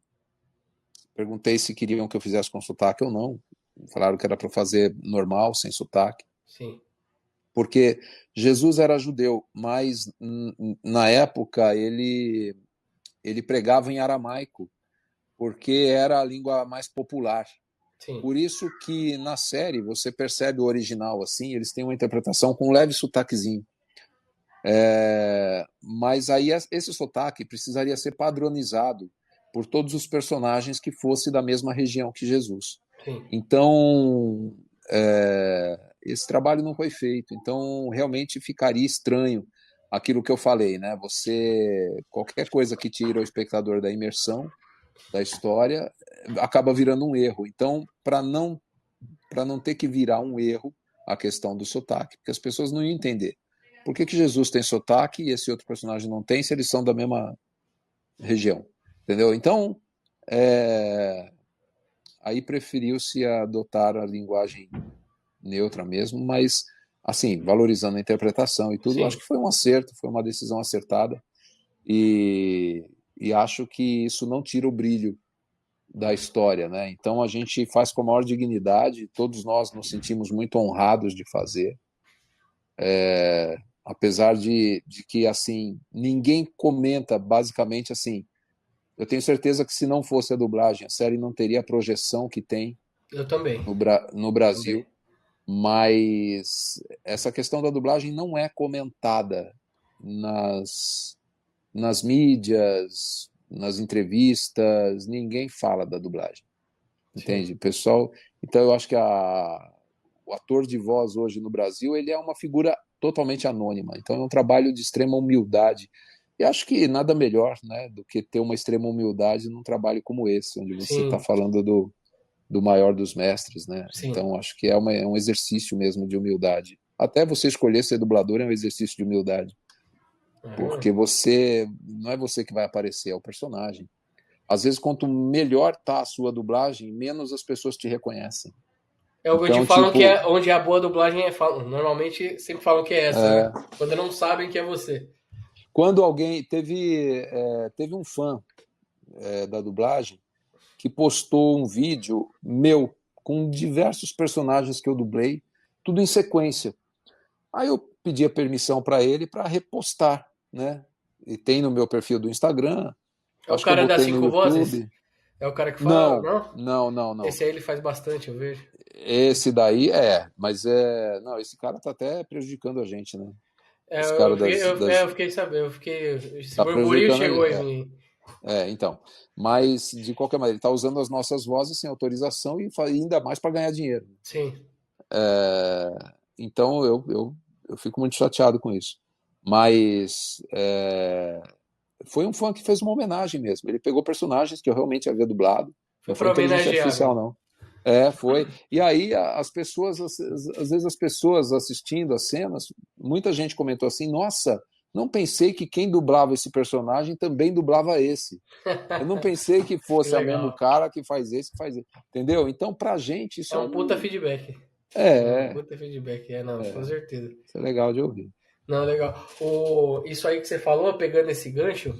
Perguntei se queriam que eu fizesse com sotaque ou não. Falaram que era para fazer normal, sem sotaque. sim, Porque Jesus era judeu, mas na época ele pregava em aramaico, porque era a língua mais popular. sim, Por isso que na série você percebe o original assim, eles têm uma interpretação com um leve sotaquezinho. Mas aí esse sotaque precisaria ser padronizado por todos os personagens que fossem da mesma região que Jesus. sim. Então, esse trabalho não foi feito. Então, realmente ficaria estranho aquilo que eu falei, né? Qualquer coisa que tira o espectador da imersão da história acaba virando um erro. Então, para não ter que virar um erro a questão do sotaque, porque as pessoas não iam entender. Por que Jesus tem sotaque e esse outro personagem não tem, se eles são da mesma região? Entendeu? Então, aí preferiu-se adotar a linguagem neutra mesmo, mas, assim, valorizando a interpretação e tudo, acho Sim. que foi um acerto, foi uma decisão acertada e acho que isso não tira o brilho da história, né? Então a gente faz com a maior dignidade, todos nós nos sentimos muito honrados de fazer, apesar de que, assim, ninguém comenta basicamente assim. Eu tenho certeza que se não fosse a dublagem, a série não teria a projeção que tem Eu também. no Também. Brasil, mas essa questão da dublagem não é comentada nas mídias, nas entrevistas, ninguém fala da dublagem, Sim. entende? Pessoal, então eu acho que o ator de voz hoje no Brasil, ele é uma figura totalmente anônima, então é um trabalho de extrema humildade. E acho que nada melhor, né, do que ter uma extrema humildade num trabalho como esse, onde você está Sim. falando do maior dos mestres, né? Sim. Então acho que é um exercício mesmo de humildade. Até você escolher ser dublador é um exercício de humildade, Ah. porque você não é você que vai aparecer, é o personagem. Às vezes, quanto melhor tá a sua dublagem, menos as pessoas te reconhecem. É o que te Então, falam que tipo, é onde é a boa dublagem normalmente sempre falam que é essa, né? Quando não sabem que é você. quando alguém teve um fã da dublagem que postou um vídeo meu com diversos personagens que eu dublei, tudo em sequência. Aí eu pedi a permissão para ele para repostar, né? E tem no meu perfil do Instagram, É o acho que eu cara das botei no cinco vozes? YouTube. É o cara que fala, Não, não? não, não, não. Esse aí ele faz bastante, eu vejo. Esse daí mas não, esse cara tá até prejudicando a gente, né? É, Esse cara eu fiquei sabendo, esse tá burburinho prejudicando a chegou gente. em mim. Então. Mas, de qualquer maneira, ele tá usando as nossas vozes sem autorização e ainda mais para ganhar dinheiro. Sim, Então, eu fico muito chateado com isso. Mas foi um fã que fez uma homenagem mesmo. Ele pegou personagens que eu realmente havia dublado. foi Não foi pra inteligência homenagear, artificial, né? não. Foi. E aí as pessoas, às vezes as pessoas assistindo as cenas, muita gente comentou assim: nossa, não pensei que quem dublava esse personagem também dublava esse. Eu não pensei que Que fosse o mesmo legal. cara que faz esse, que faz esse. Entendeu? Então, pra gente, É isso um puta feedback. É um é, puta feedback, não, com certeza. isso é legal de ouvir. Não, legal. Isso aí que você falou, pegando esse gancho,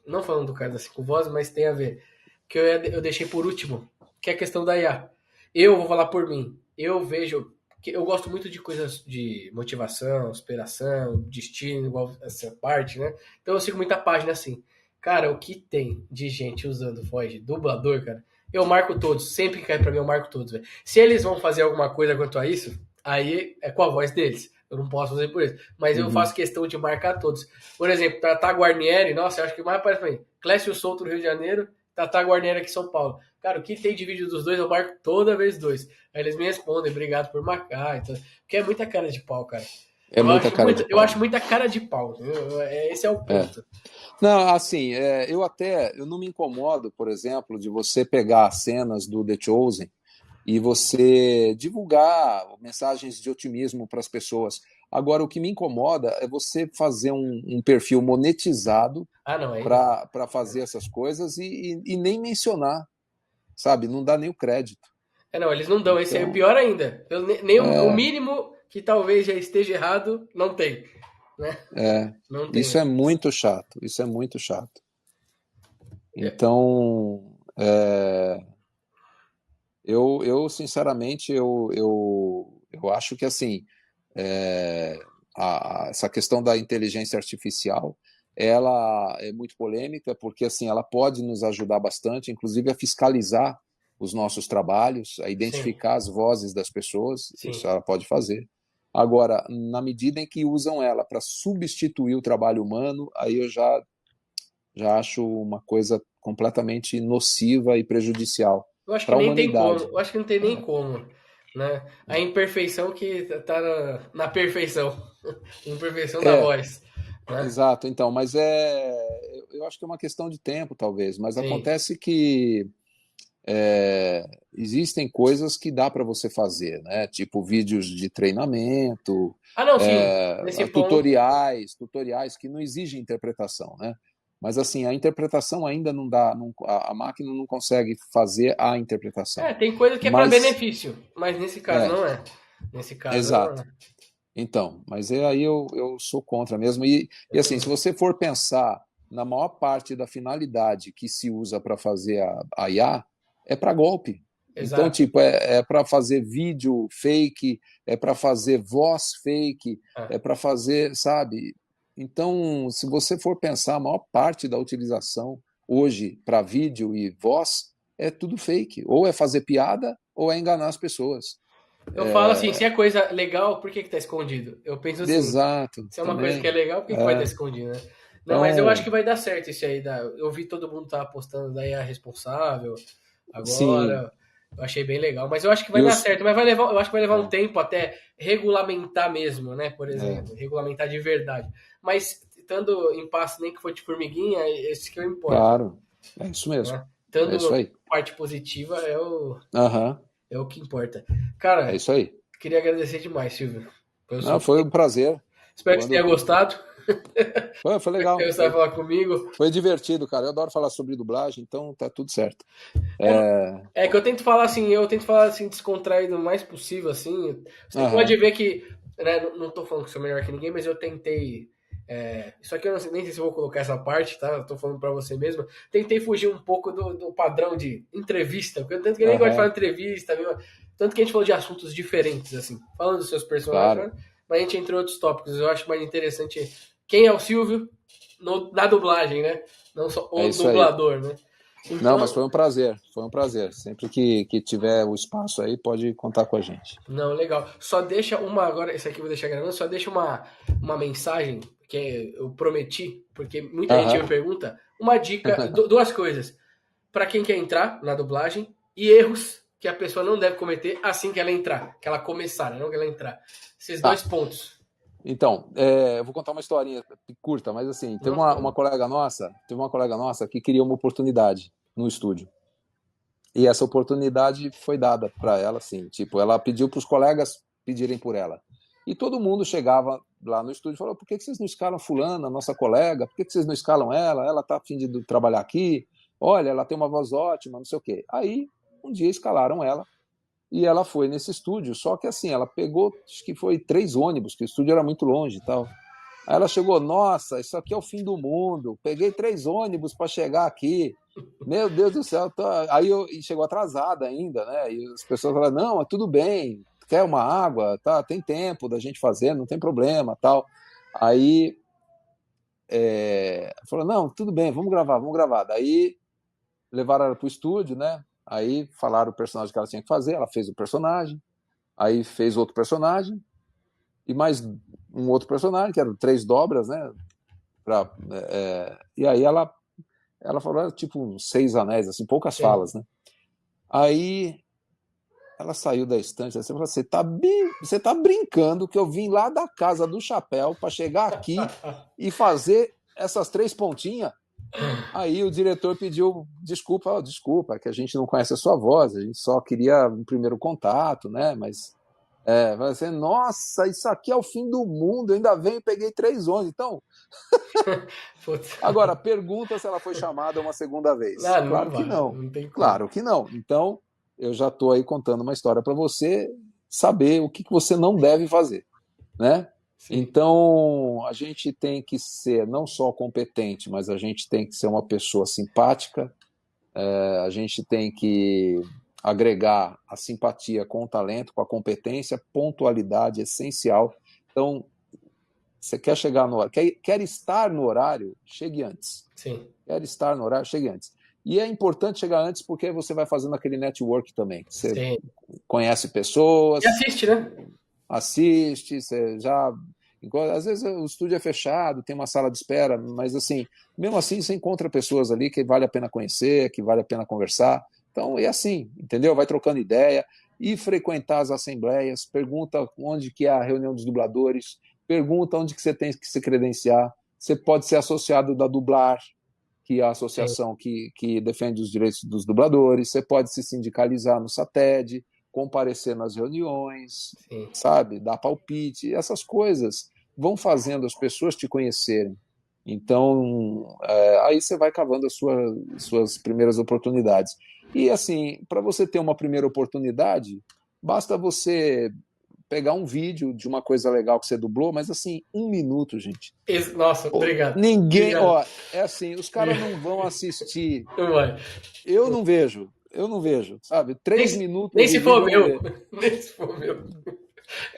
não falando do cara das cinco vozes, mas tem a ver. Que eu deixei por último, que é a questão da IA. Eu vou falar por mim. Eu vejo que eu gosto muito de coisas de motivação, inspiração, destino, igual essa parte, né? Então eu sigo muita página assim. Cara, o que tem de gente usando voz de dublador, cara? eu marco todos. Sempre que cai pra mim, eu marco todos, velho. Se eles vão fazer alguma coisa quanto a isso, aí é com a voz deles. Eu não posso fazer por isso. Mas eu Uhum. faço questão de marcar todos. Por exemplo, Tata Guarnieri, nossa, eu acho que mais aparece pra mim. Clécio Souto no Rio de Janeiro, Tata Guarnieri aqui em São Paulo. Cara, o que tem de vídeo dos dois, eu marco toda vez dois. Aí eles me respondem, obrigado por marcar. Então, porque é muita cara de pau, cara. É muita cara de Eu pau. acho muita cara de pau. Esse é o É. ponto. Não, assim, eu não me incomodo, por exemplo, de você pegar cenas do The Chosen e você divulgar mensagens de otimismo para as pessoas. Agora, o que me incomoda é você fazer um perfil monetizado Ah, não, aí não. para fazer essas coisas e nem mencionar, sabe? Não dá nem o crédito. É, não, eles não dão. Esse aí é Então, pior ainda. Nem o é, mínimo que talvez já esteja errado, não tem. Né? Não isso tem. é muito chato. Isso é muito chato. É, Então, eu sinceramente, eu acho que assim, essa questão da inteligência artificial, ela é muito polêmica, porque assim, ela pode nos ajudar bastante, inclusive a fiscalizar os nossos trabalhos, a sim, identificar as vozes das pessoas, isso sim. ela pode fazer. Agora, na medida em que usam ela para substituir o trabalho humano, aí eu já acho uma coisa completamente nociva e prejudicial Eu acho que para a nem tem como. humanidade. Eu acho que não tem nem como. Né? A imperfeição que tá na perfeição. Imperfeição da É, voz. Né? exato. Então, mas eu acho que é uma questão de tempo, talvez. Mas Sim. acontece que existem coisas que dá para você fazer, né? Tipo vídeos de treinamento, Ah, não, sim. Nesse ponto. tutoriais que não exigem interpretação, né? Mas assim, a interpretação ainda não dá, a máquina não consegue fazer a interpretação. É, tem coisa que é para Mas benefício. Mas nesse caso é, não é. Nesse caso não exato. é. Então, mas aí eu sou contra mesmo. E Eu assim, se também. você for pensar na maior parte da finalidade que se usa para fazer a IA, é para golpe. Então, Exato. tipo, é para fazer vídeo fake, é para fazer voz fake, Ah. é para fazer, sabe? Então, se você for pensar, a maior parte da utilização hoje para vídeo e voz é tudo fake. Ou é fazer piada, ou é enganar as pessoas. Eu falo assim, se é coisa legal, por que que tá escondido? Eu penso assim, Exato, se é uma coisa que é também. legal, por que que vai estar escondido, né? Não, mas eu acho Então, que vai dar certo isso aí. Eu vi todo mundo tá postando daí a responsável sim. agora. Eu achei bem legal. Mas eu acho que vai E dar os, certo. Mas eu acho que vai levar um é, tempo até regulamentar mesmo, né? Por é, exemplo, regulamentar de verdade. Mas estando em passo, nem que for de formiguinha, esse que eu importo. claro, é isso mesmo. Né? É isso Estando aí. parte positiva Aham, é o que importa. é Cara, isso aí. queria agradecer demais, Silvio, pelo seu Não, foi tempo. um prazer. Espero que você Quando tenha gostado. foi Espero que legal, tenha gostado de falar comigo. foi divertido, cara. Eu adoro falar sobre dublagem, então tá tudo certo. É, É que eu tento falar assim, descontraído o mais possível, assim. Você pode aham, ver que, né, não tô falando que sou melhor que ninguém, mas eu tentei. Isso aqui eu não sei, nem sei se eu vou colocar essa parte, tá? Eu tô falando pra você mesmo. Tentei fugir um pouco do padrão de entrevista, porque eu tanto que eu nem gosto de falar aham, de entrevista, viu? Tanto que a gente falou de assuntos diferentes, assim, falando dos seus personagens, claro. né? Mas a gente entrou em outros tópicos. Eu acho mais interessante quem é o Silvio na dublagem, né? Não só É o isso aí. dublador, né? Não, mas Então, foi um prazer, foi um prazer. Sempre que tiver o espaço aí, pode contar com a gente. não, legal. Só deixa uma, agora, esse aqui eu vou deixar gravando, só deixa uma mensagem que eu prometi, porque muita gente me Aham. pergunta, uma dica, duas coisas, para quem quer entrar na dublagem e erros que a pessoa não deve cometer assim que ela entrar, que ela começar, né, não que ela entrar. Esses dois Tá. pontos. Então, eu vou contar uma historinha curta, mas assim, teve Nossa, uma colega nossa que queria uma oportunidade no estúdio. E essa oportunidade foi dada para ela, assim, tipo, ela pediu para os colegas pedirem por ela. E todo mundo chegava lá no estúdio e falou: por que vocês não escalam fulana, nossa colega? Por que vocês não escalam ela? Ela está a fim de trabalhar aqui. Olha, ela tem uma voz ótima, não sei o quê. Aí, um dia escalaram ela e ela foi nesse estúdio, só que assim, ela pegou, acho que foi 3 ônibus, que o estúdio era muito longe e tal. Aí ela chegou, nossa, isso aqui é o fim do mundo. Peguei 3 ônibus para chegar aqui. Meu Deus do céu. Aí e chegou atrasada ainda, né? E as pessoas falaram, não, é tudo bem. Quer uma água? Tá, tem tempo da gente fazer, não tem problema, tal. Aí falou, não, tudo bem, vamos gravar, vamos gravar. Daí levaram ela para o estúdio, né? Aí falaram o personagem que ela tinha que fazer, ela fez o personagem, aí fez outro personagem, e mais um outro personagem, que eram 3 dobras, né? E aí ela falou, tipo, uns 6 anéis, assim, poucas Sim. falas, né? Aí ela saiu da estante, assim, falou, você tá brincando que eu vim lá da casa do chapéu para chegar aqui e fazer essas 3 pontinhas? Aí o diretor pediu desculpa, desculpa, que a gente não conhece a sua voz, a gente só queria um primeiro contato, né? Mas vai ser, nossa, isso aqui é o fim do mundo, eu ainda venho e peguei 3 ônibus. Então, Putz. agora, pergunta se ela foi chamada uma segunda vez. Não, não Claro que vai, não. não tem como. Claro que não. Então, eu já estou aí contando uma história para você saber o que você não deve fazer, né? Sim, Então, a gente tem que ser não só competente, mas a gente tem que ser uma pessoa simpática, a gente tem que agregar a simpatia com o talento, com a competência, pontualidade essencial. Então, você quer chegar no horário, quer estar no horário, chegue antes. sim. Quer estar no horário, chegue antes. E é importante chegar antes porque você vai fazendo aquele network também. Você Sim. conhece E pessoas, assiste, né? assiste, você já. Às vezes o estúdio é fechado, tem uma sala de espera, mas assim, mesmo assim você encontra pessoas ali que vale a pena conhecer, que vale a pena conversar. Então é assim, entendeu? Vai trocando ideia e frequentar as assembleias, pergunta onde que é a reunião dos dubladores, pergunta onde que você tem que se credenciar. Você pode ser associado da Dublar, que é a Sim, associação que defende os direitos dos dubladores. Você pode se sindicalizar no SATED, comparecer nas reuniões, sim. sabe? Dar palpite. Essas coisas vão fazendo as pessoas te conhecerem. Então, aí você vai cavando as suas primeiras oportunidades. E, assim, para você ter uma primeira oportunidade, basta você pegar um vídeo de uma coisa legal que você dublou, mas, assim, 1 minuto, gente. Nossa, obrigado. Ninguém, Obrigado. ó, é assim, os caras não vão assistir. Não vai. Eu não vejo, sabe? Nem, 3 minutos nem de se for vídeo vão meu. ver. Nem se for meu.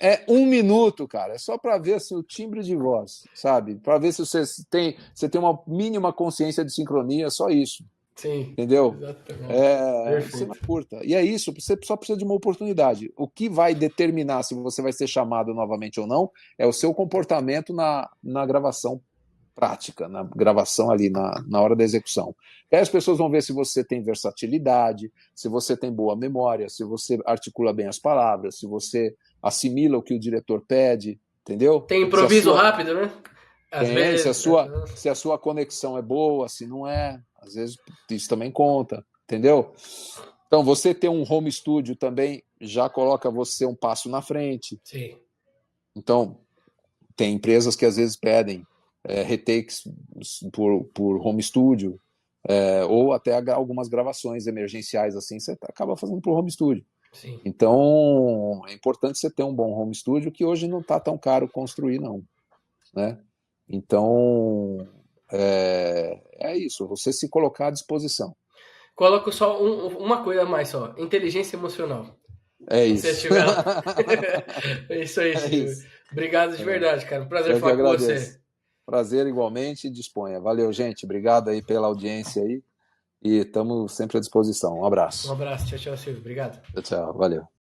É 1 minuto, cara. É só para ver assim, o timbre de voz, sabe? Para ver se você tem uma mínima consciência de sincronia, só isso, Sim, entendeu? exatamente. Cena Perfeito. curta. E é isso, você só precisa de uma oportunidade. O que vai determinar se você vai ser chamado novamente ou não é o seu comportamento na gravação prática, na gravação ali, na hora da execução. Aí as pessoas vão ver se você tem versatilidade, se você tem boa memória, se você articula bem as palavras, se você assimila o que o diretor pede, entendeu? Tem Se a improviso sua rápido, né? Às tem, vezes. se a sua conexão é boa, se não é, às vezes isso também conta, entendeu? Então, você ter um home studio também já coloca você um passo na frente. Sim. Então, tem empresas que às vezes pedem retakes por home studio, ou até algumas gravações emergenciais assim, você acaba fazendo por home studio. Sim. Então, é importante você ter um bom home studio, que hoje não está tão caro construir, não, né? Então, é isso, você se colocar à disposição. Coloco só uma coisa a mais só. Inteligência emocional. É Se você isso. estiver lá. É isso aí, É Silvio. isso. Obrigado de verdade, cara. Um prazer Eu que falar com você. agradeço. Prazer igualmente, disponha. Valeu, gente. Obrigado aí pela audiência aí. E estamos sempre à disposição. Um Um abraço. abraço. Tchau, tchau, Silvio. Obrigado. Tchau, tchau. Valeu.